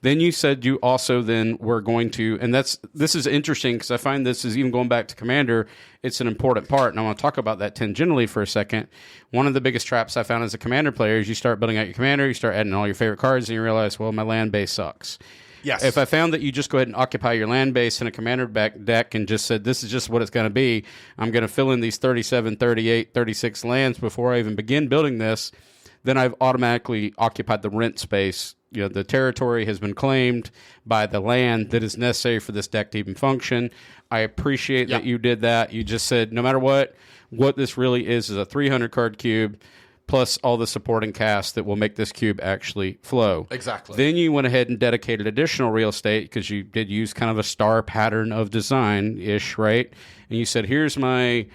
Then you said you also then were going to, and this is interesting because I find this is even going back to Commander, it's an important part, and I want to talk about that tangentially for a second. One of the biggest traps I found as a Commander player is you start building out your Commander, you start adding all your favorite cards, and you realize, well, my land base sucks. Yes. If I found that you just go ahead and occupy your land base in a Commander deck and just said, this is just what it's going to be, I'm going to fill in these 37, 38, 36 lands before I even begin building this, then I've automatically occupied the rent space. The territory has been claimed by the land that is necessary for this deck to even function. I appreciate that you did that. You just said, no matter what this really is a 300-card cube. plus all the supporting cast that will make this cube actually flow. Exactly. Then you went ahead and dedicated additional real estate because you did use kind of a star pattern of design-ish, right? And you said, here's my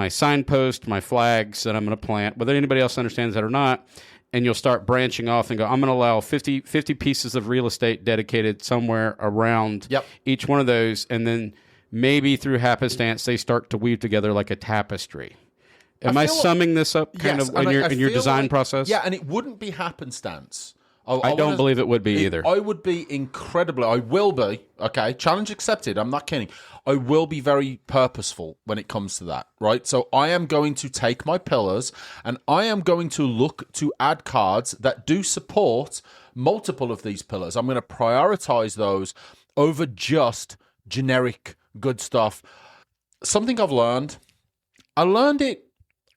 signpost, my flags that I'm going to plant, whether anybody else understands that or not. And you'll start branching off and go, I'm going to allow 50 pieces of real estate dedicated somewhere around each one of those. And then maybe through happenstance, they start to weave together like a tapestry. Am I summing this up kind of in your design process? Yeah, and it wouldn't be happenstance. I don't believe it would be either. I would be I will be, okay, challenge accepted, I'm not kidding. I will be very purposeful when it comes to that, right? So I am going to take my pillars and I am going to look to add cards that do support multiple of these pillars. I'm going to prioritize those over just generic good stuff. Something I've learned, I learned it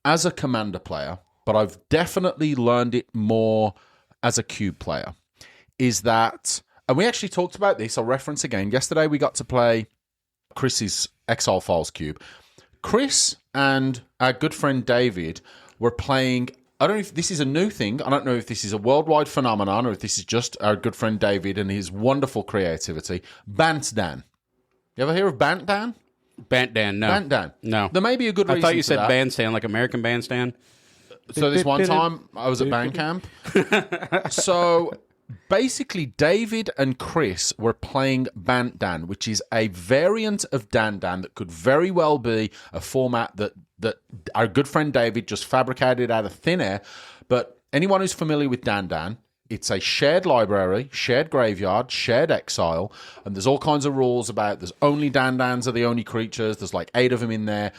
as a commander player, but I've definitely learned it more as a cube player, is that, and we actually talked about this, I'll reference again, yesterday we got to play Chris's Exile Files cube. Chris and our good friend David were playing, I don't know if this is a new thing, I don't know if this is a worldwide phenomenon or if this is just our good friend David and his wonderful creativity, Bantdan. You ever hear of Bantdan? Bantdan, no. Bantdan. No. There may be a good reason I thought you said that. bandstand, like American Bandstand. So this one time, I was at band camp. So basically, David and Chris were playing Bantdan, which is a variant of Dandan that could very well be a format that our good friend David just fabricated out of thin air. But anyone who's familiar with Dandan, it's a shared library, shared graveyard, shared exile, and there's all kinds of rules about there's only Dandans are the only creatures. There's like 8 of them in there.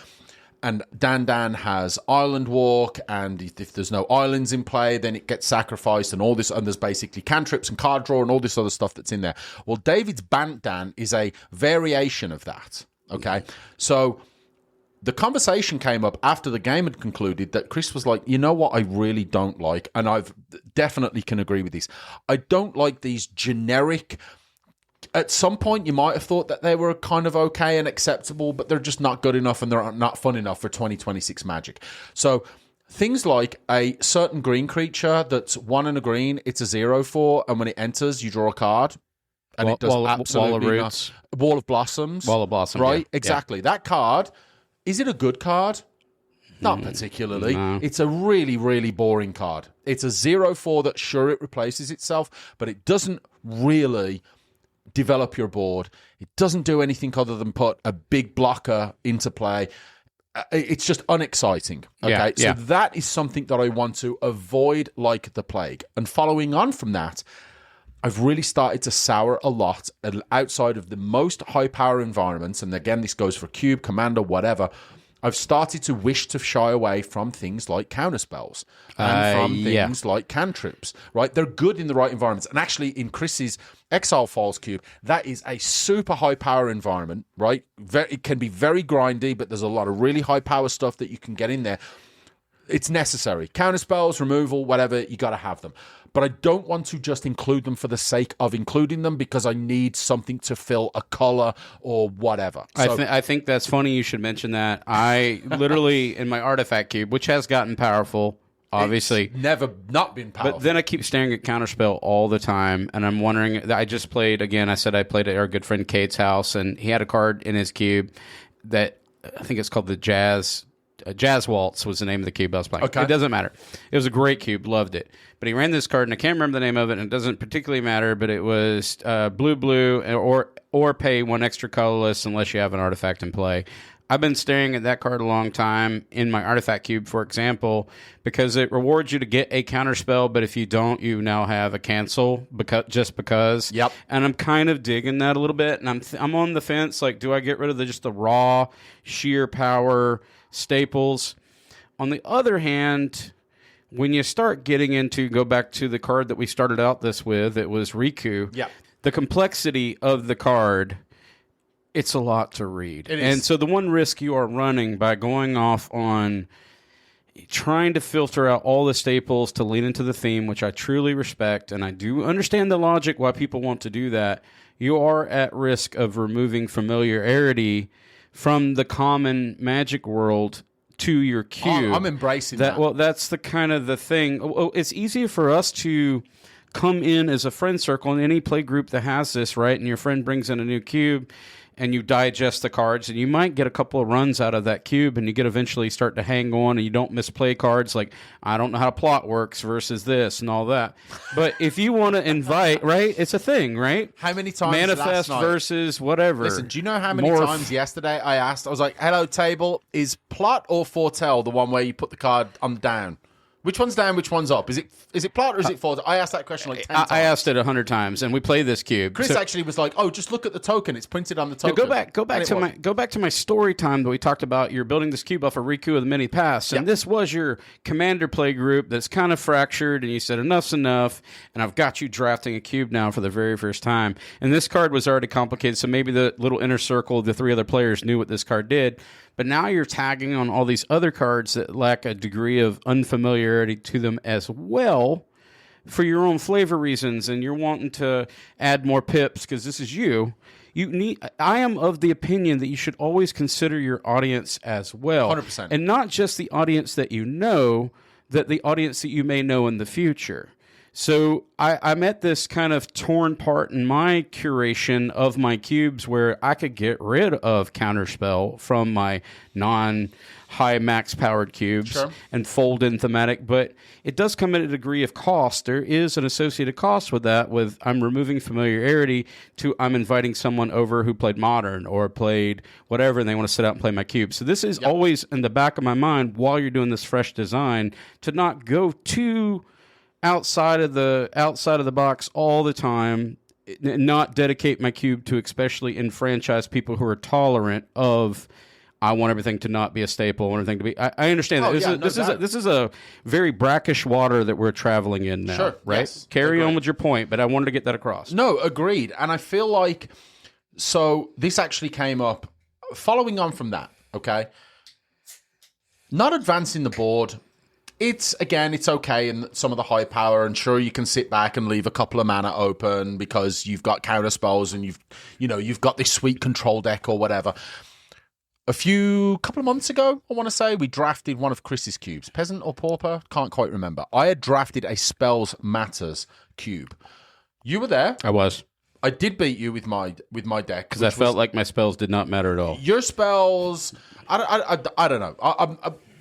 And Dandan has Island Walk, and if there's no islands in play, then it gets sacrificed and all this, and there's basically cantrips and card draw and all this other stuff that's in there. Well, David's Bantdan is a variation of that, okay? So the conversation came up after the game had concluded that Chris was like, you know what I really don't like, and I've definitely can agree with this. I don't like these generic... At some point, you might have thought that they were kind of okay and acceptable, but they're just not good enough and they're not fun enough for 2026 Magic. So things like a certain green creature that's 1 and a green, it's a 0/4, and when it enters, you draw a card. And it does absolutely Wall of Roots. Wall of Blossoms. Wall of Blossoms, right? yeah. Exactly. Yeah. That card, is it a good card? Not particularly. No. It's a really, really boring card. It's a 0/4 that sure it replaces itself, but it doesn't really develop your board. It doesn't do anything other than put a big blocker into play. It's just unexciting. Okay, so that is something that I want to avoid like the plague. And following on from that, I've really started to sour a lot outside of the most high power environments. And again, this goes for Cube, Commander, whatever. I've started to wish to shy away from things like counterspells and from things like cantrips, right? They're good in the right environments. And actually, in Chris's Exile Files cube, that is a super high power environment, right? It can be very grindy, but there's a lot of really high power stuff that you can get in there. It's necessary. Counterspells, removal, whatever, you got to have them. But I don't want to just include them for the sake of including them because I need something to fill a color or whatever. So, I think that's funny you should mention that. I literally, in my artifact cube, which has gotten powerful, obviously. It's never not been powerful. But then I keep staring at Counterspell all the time, and I'm wondering, I just played, again, I said I played at our good friend Kate's house, and he had a card in his cube that, I think it's called the Jazz Waltz was the name of the cube I was playing. Okay. It doesn't matter. It was a great cube. Loved it. But he ran this card, and I can't remember the name of it, and it doesn't particularly matter, but it was blue, or pay 1 extra colorless unless you have an artifact in play. I've been staring at that card a long time in my artifact cube, for example, because it rewards you to get a counterspell, but if you don't, you now have a cancel just because. Yep. And I'm kind of digging that a little bit, and I'm on the fence. Like, do I get rid of just the raw, sheer power staples? On the other hand, when you start getting into, go back to the card that we started out this with, it was Riku. Yeah. The complexity of the card, it's a lot to read. And so the one risk you are running by going off on trying to filter out all the staples to lean into the theme, which I truly respect, and I do understand the logic why people want to do that, you are at risk of removing familiarity from the common Magic world to your cube. I'm embracing that. Well, that's the kind of the thing. It's easier for us to come in as a friend circle in any play group that has this, right? And your friend brings in a new cube, and you digest the cards, and you might get a couple of runs out of that cube, and you get eventually start to hang on, and you don't misplay cards like, I don't know how plot works versus this and all that. But if you want to invite, right, it's a thing, right? How many times Manifest last night, versus whatever. Listen, do you know how many times yesterday I asked, I was like, hello, table, is plot or foretell the one where you put the card on down? Which one's down, which one's up? Is it plot or is it foretell? I asked that question like 10 times. I asked it 100 times, and we play this cube. Chris actually was like, "Oh, just look at the token; it's printed on the token." Go back to my story time that we talked about. You're building this cube off of Riku of the Many Paths, and this was your commander play group that's kind of fractured. And you said enough's enough, and I've got you drafting a cube now for the very first time. And this card was already complicated, so maybe the little inner circle of the 3 other players knew what this card did. But now you're tagging on all these other cards that lack a degree of unfamiliarity to them as well, for your own flavor reasons, and you're wanting to add more pips because this is you. I am of the opinion that you should always consider your audience as well. 100%. And not just the audience that you know, that the audience that you may know in the future. So I'm at this kind of torn part in my curation of my cubes where I could get rid of Counterspell from my non-high max-powered cubes and fold in thematic, but it does come at a degree of cost. There is an associated cost with that, with I'm removing familiarity to I'm inviting someone over who played Modern or played whatever, and they want to sit out and play my cube. So this is always in the back of my mind while you're doing this fresh design to not go too outside of the box all the time, not dedicate my cube to especially enfranchised people who are tolerant of I want everything to not be a staple. I want everything to be. I understand that. This is a very brackish water that we're traveling in now, right? Yes, Carry on with your point, but I wanted to get that across. No, agreed. And I feel like this actually came up following on from that. Okay, not advancing the board. It's okay in some of the high power, and sure you can sit back and leave a couple of mana open because you've got counter spells and you've got this sweet control deck or whatever. Couple of months ago, I want to say, we drafted one of Chris's cubes, Peasant or Pauper, can't quite remember. I had drafted a Spells Matters cube. You were there. I was. I did beat you with my deck because I felt like my spells did not matter at all. Your spells, I don't know.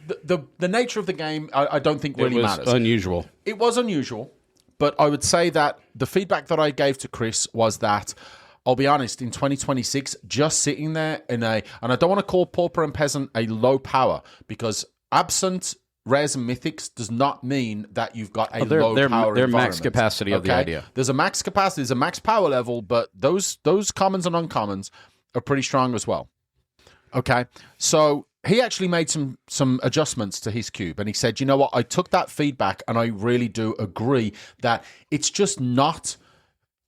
The nature of the game, I don't think really matters. It was unusual. It was unusual, but I would say that the feedback that I gave to Chris was that, I'll be honest, in 2026, just sitting there and I don't want to call Pauper and Peasant a low power, because absent rares and mythics does not mean that you've got a low power They're environment. max capacity of the idea. There's a max capacity, there's a max power level, but those commons and uncommons are pretty strong as well. Okay, so he actually made some adjustments to his cube, and he said, you know what, I took that feedback and I really do agree that it's just not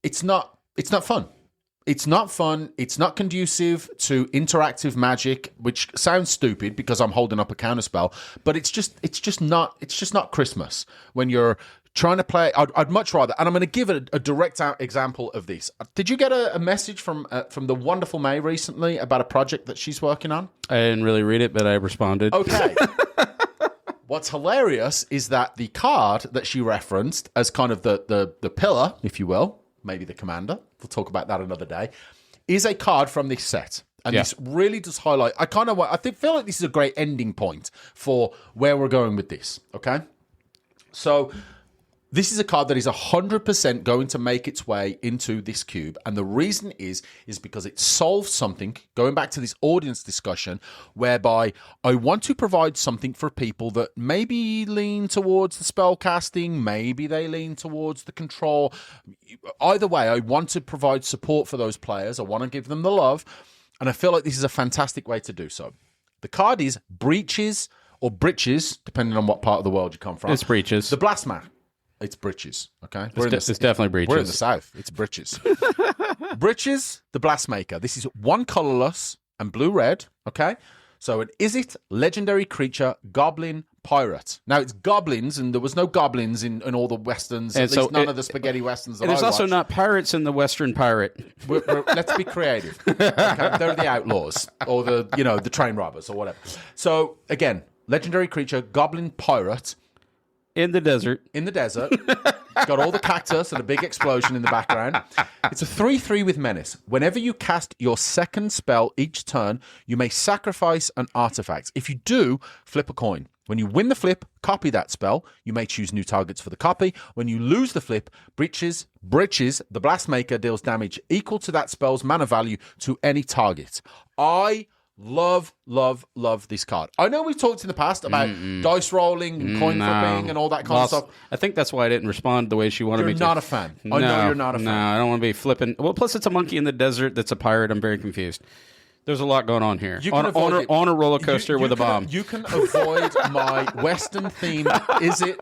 fun. It's not fun. It's not conducive to interactive Magic, which sounds stupid because I'm holding up a counterspell, but it's just not Christmas when you're trying to play. I'd much rather, and I'm going to give a direct example of this. Did you get a message from the wonderful May recently about a project that she's working on? I didn't really read it, but I responded. Okay. What's hilarious is that the card that she referenced as kind of the pillar, if you will, maybe the commander, we'll talk about that another day, is a card from this set. And this really does highlight, I feel like this is a great ending point for where we're going with this, okay? So this is a card that is 100% going to make its way into this cube. And the reason is because it solves something, going back to this audience discussion, whereby I want to provide something for people that maybe lean towards the spell casting, maybe they lean towards the control. Either way, I want to provide support for those players. I want to give them the love. And I feel like this is a fantastic way to do so. The card is Breaches or Britches, depending on what part of the world you come from. It's Breaches. The Blastmat. It's Britches, okay? It's definitely Breaches. We're in the south. It's Britches. Britches, the Blastmaker. This is one colorless and blue-red, okay? So is it legendary creature, goblin, pirate? Now, it's goblins, and there was no goblins in all the westerns, at least none of the spaghetti westerns that I watched. There's also not pirates in the Western Pirate. Let's be creative. Okay? They're the outlaws, or the train robbers, or whatever. So, again, legendary creature, Goblin Pirate, In the desert. in the desert. It's got all the cactus and a big explosion in the background. It's a 3/3 with menace. Whenever you cast your second spell each turn, you may sacrifice an artifact. If you do, flip a coin. When you win the flip, copy that spell. You may choose new targets for the copy. When you lose the flip, Breaches, the Blast Maker deals damage equal to that spell's mana value to any target. I love this card. I know we've talked in the past about dice rolling and coin flipping and all that kind of stuff. I think that's why I didn't respond the way she wanted me to. You're not a fan. I know you're not a fan. No, I don't want to be flipping. Well, plus it's a monkey in the desert that's a pirate. I'm very confused. There's a lot going on here. You can on a roller coaster with a bomb. You can avoid my Western theme. Is it?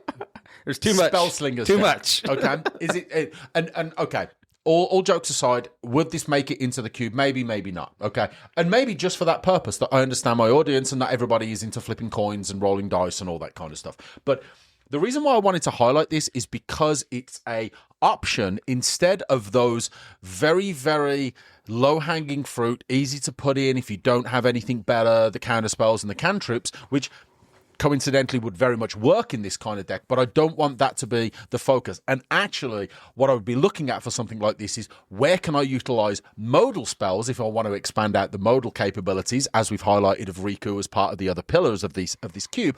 There's too much. Spellslingers. Too much. Okay. Is it? And okay. All jokes aside, would this make it into the cube? Maybe, maybe not. Okay. And maybe just for that purpose, that I understand my audience and not everybody is into flipping coins and rolling dice and all that kind of stuff. But the reason why I wanted to highlight this is because it's a option instead of those very, very low-hanging fruit, easy to put in if you don't have anything better, the counter spells and the cantrips, which coincidentally would very much work in this kind of deck, but I don't want that to be the focus. And actually, what I would be looking at for something like this is where can I utilize modal spells if I want to expand out the modal capabilities, as we've highlighted of Riku as part of the other pillars of this cube.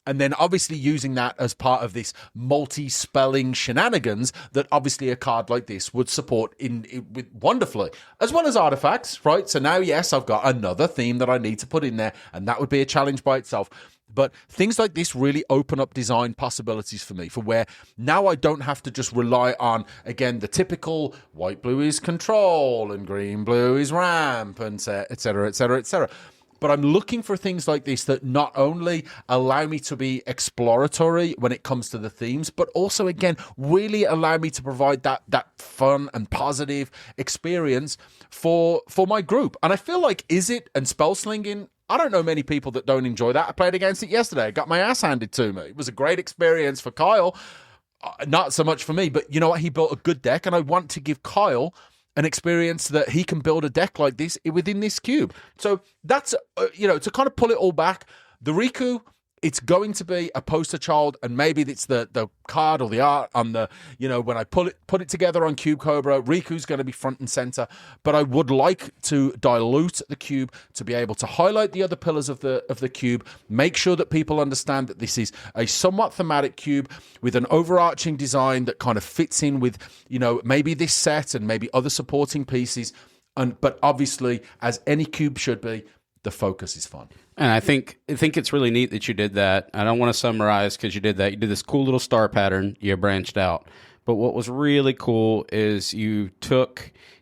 And then obviously using that as part of this multi-spelling shenanigans that obviously a card like this would support with wonderfully, as well as artifacts, right? So now, yes, I've got another theme that I need to put in there, and that would be a challenge by itself. But things like this really open up design possibilities for me, for where now I don't have to just rely on, again, the typical white-blue is control and green-blue is ramp, and et cetera, et cetera, et cetera. But I'm looking for things like this that not only allow me to be exploratory when it comes to the themes, but also, again, really allow me to provide that fun and positive experience for my group. And I feel like Izzet and Spellslinging, I don't know many people that don't enjoy that. I played against it yesterday. I got my ass handed to me. It was a great experience for Kyle. Not so much for me, but you know what? He built a good deck, and I want to give Kyle an experience that he can build a deck like this within this cube. So that's, to kind of pull it all back, the Riku, it's going to be a poster child, and maybe it's the card or the art on the, when I put it together on Cube Cobra, Riku's going to be front and center. But I would like to dilute the cube to be able to highlight the other pillars of the cube, make sure that people understand that this is a somewhat thematic cube with an overarching design that kind of fits in with, maybe this set and maybe other supporting pieces. But obviously, as any cube should be, the focus is fun. And I think it's really neat that you did that. I don't want to summarize because you did that. You did this cool little star pattern. You branched out. But what was really cool is you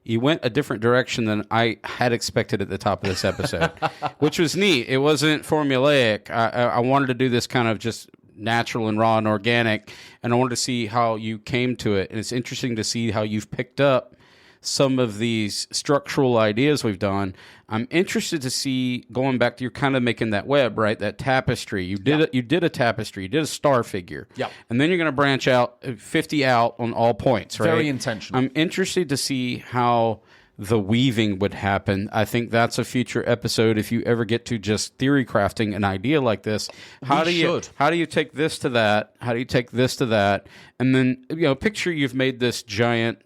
went a different direction than I had expected at the top of this episode, which was neat. It wasn't formulaic. I wanted to do this kind of just natural and raw and organic, and I wanted to see how you came to it. And it's interesting to see how you've picked up some of these structural ideas we've done. I'm interested to see, going back to, you're kind of making that web, right? That tapestry. You did a tapestry. You did a star figure. Yeah. And then you're going to branch out 50 out on all points, right? Very intentional. I'm interested to see how the weaving would happen. I think that's a future episode if you ever get to just theory crafting an idea like this. How do you take this to that? How do you take this to that? And then, picture you've made this giant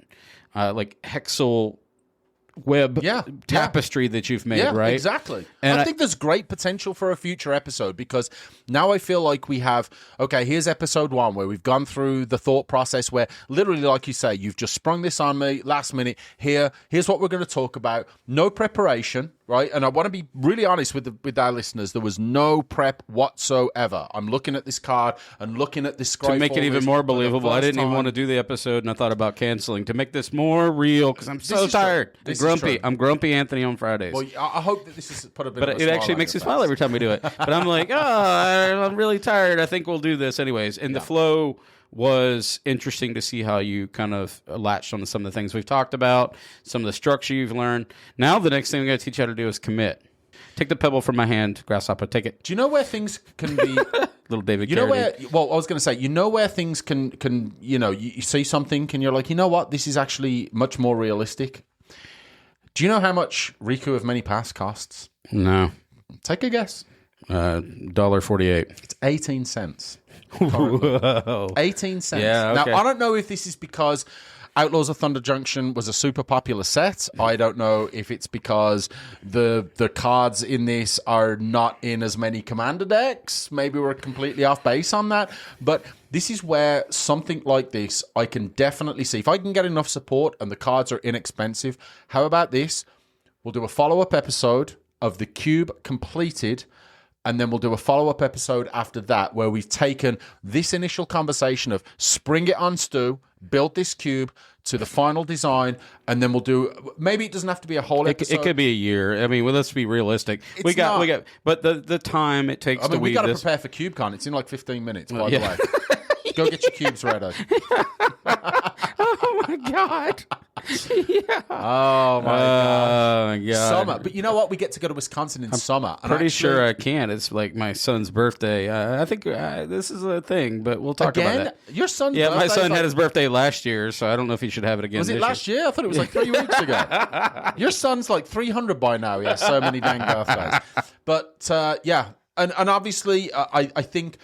like hexal web tapestry that you've made, right? Exactly. And I think there's great potential for a future episode, because now I feel like we have, okay, here's episode 1 where we've gone through the thought process where literally, like you say, you've just sprung this on me last minute. Here's what we're going to talk about. No preparation, right? And I want to be really honest with our listeners. There was no prep whatsoever. I'm looking at this card and looking at this to make it even more believable. I didn't even want to do the episode, and I thought about canceling to make this more real, because I'm so tired. Grumpy. I'm grumpy Anthony on Fridays. Well, I hope that this has put a bit of a But it actually makes me smile every time we do it. But I'm like, I'm really tired. I think we'll do this anyways. And the flow was interesting to see how you kind of latched on to some of the things we've talked about, some of the structure you've learned. Now the next thing we got to teach you how to do is commit. Take the pebble from my hand, grasshopper. Take it. Do you know where things can be... Little David Carradine. Know where... Well, I was going to say, where things can you see something and you're like, you know what? This is actually much more realistic. Do you know how much Riku of Many Paths costs? No. Take a guess. $1.48. It's 18 cents. Whoa. 18 cents. Yeah, okay. Now, I don't know if this is because Outlaws of Thunder Junction was a super popular set. I don't know if it's because the cards in this are not in as many Commander decks. Maybe we're completely off base on that. But this is where something like this, I can definitely see. If I can get enough support and the cards are inexpensive, how about this? We'll do a follow-up episode of the cube completed, and then we'll do a follow-up episode after that where we've taken this initial conversation of spring it on Stu, build this cube to the final design, and then we'll do, maybe it doesn't have to be a whole episode. It could be a year. I mean, well, let's be realistic. We got, but the time it takes to we weave got to this. prepare for CubeCon. It's in like 15 minutes, by the way. Go get your cubes ready. Oh my god! Yeah. Oh my god! Summer, but you know what? We get to go to Wisconsin in summer. And Pretty sure I can. It's like my son's birthday. I think this is a thing, but we'll talk about that. Your son's Yeah, birthday my son is had his birthday last year, so I don't know if he should have it again. Was it this last year? I thought it was like 3 weeks ago. Your son's like 300 by now. He has so many dang birthdays. But yeah, and obviously, I think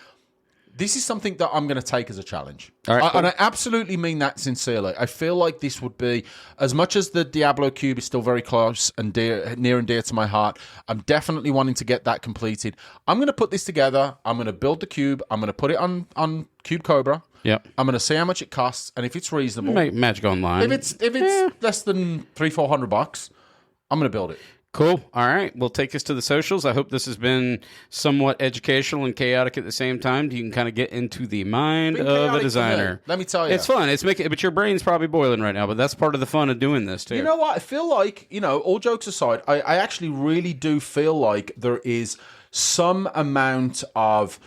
this is something that I'm going to take as a challenge. All right, cool. And I absolutely mean that sincerely. I feel like this would be, as much as the Diablo Cube is still very close and near and dear to my heart, I'm definitely wanting to get that completed. I'm going to put this together. I'm going to build the cube. I'm going to put it on Cube Cobra. Yep. I'm going to see how much it costs, and if it's reasonable. Magic Online. If it's less than $300-400, I'm going to build it. Cool. All right. We'll take us to the socials. I hope this has been somewhat educational and chaotic at the same time. You can kind of get into the mind of a designer. Let me tell you. It's fun. It's making, but your brain's probably boiling right now, but that's part of the fun of doing this too. You know what? I feel like, all jokes aside, I actually really do feel like there is some amount of,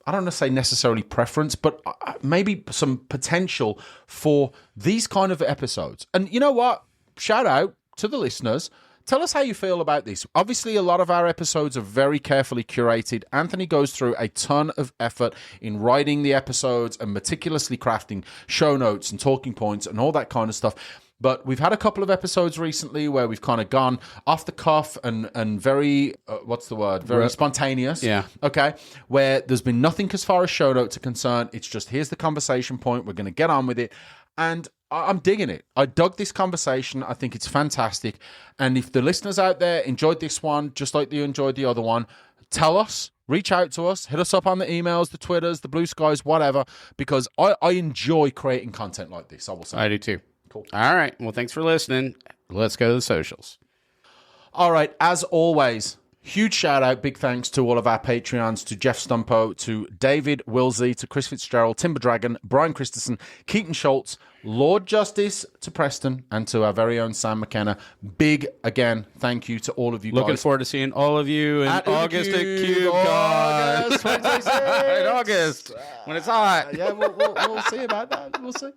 I don't want to say necessarily preference, but maybe some potential for these kind of episodes. And you know what? Shout out to the listeners. Tell us how you feel about this. Obviously, a lot of our episodes are very carefully curated. Anthony goes through a ton of effort in writing the episodes and meticulously crafting show notes and talking points and all that kind of stuff. But we've had a couple of episodes recently where we've kind of gone off the cuff and very, very spontaneous. Yeah. Okay. Where there's been nothing as far as show notes are concerned. It's just, here's the conversation point. We're going to get on with it. And I'm digging it. I dug this conversation. I think it's fantastic. And if the listeners out there enjoyed this one, just like they enjoyed the other one, tell us, reach out to us, hit us up on the emails, the Twitters, the Blueskys, whatever, because I enjoy creating content like this, I will say. I do too. Cool. All right. Well, thanks for listening. Let's go to the socials. All right. As always, huge shout out, big thanks to all of our Patreons, to Jeff Stumpo, to David Wilsey, to Chris Fitzgerald, Timber Dragon, Brian Christensen, Keaton Schultz, Lord Justice, to Preston, and to our very own Sam McKenna. Big, again, thank you to all of you Looking guys. forward to seeing all of you in August at CubeCon. August 26th. In August, when it's hot. Yeah, we'll see about that. We'll see.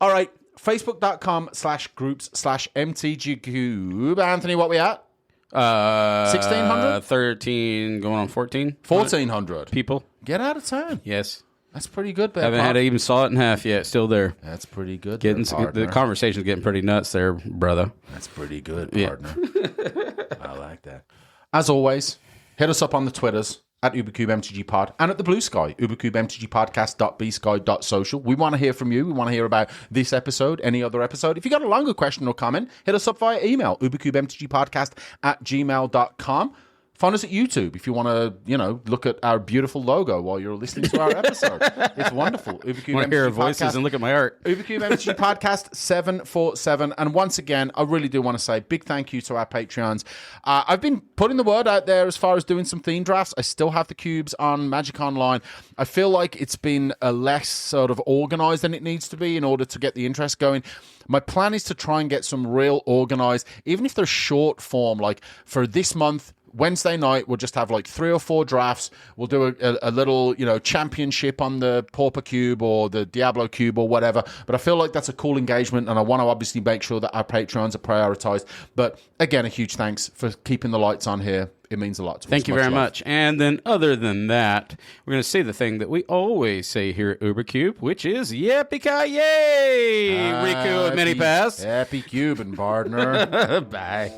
All right. Facebook.com/groups/MTGCube. Anthony, what we at? 1,600? 13, going on 14. 1,400 people. Get out of town. Yes. That's pretty good. Haven't had to even saw it in half yet. Still there. That's pretty good. The conversation's getting pretty nuts there, brother. That's pretty good, partner. I like that. As always, hit us up on the Twitters at UberCubeMTGPod and at the Bluesky, UberCubeMTGPodcast.bsky.social. We want to hear from you. We want to hear about this episode, any other episode. If you got a longer question or comment, hit us up via email, UberCubeMTGPodcast@gmail.com. Find us at YouTube if you want to, look at our beautiful logo while you're listening to our episode. It's wonderful. I want to hear our voices and look at my art. Ubercube MTG Podcast 747. And once again, I really do want to say big thank you to our Patreons. I've been putting the word out there as far as doing some theme drafts. I still have the cubes on Magic Online. I feel like it's been less sort of organized than it needs to be in order to get the interest going. My plan is to try and get some real organized, even if they're short form, like for this month, Wednesday night, we'll just have like 3 or 4 drafts. We'll do a little, championship on the Pauper Cube or the Diablo Cube or whatever. But I feel like that's a cool engagement, and I want to obviously make sure that our Patreons are prioritized. But again, a huge thanks for keeping the lights on here. It means a lot to us. Thank you very much. And then other than that, we're going to say the thing that we always say here at UberCube, which is yippee-ki-yay! Riku of Mini Pass. Happy cubing, partner. Bye.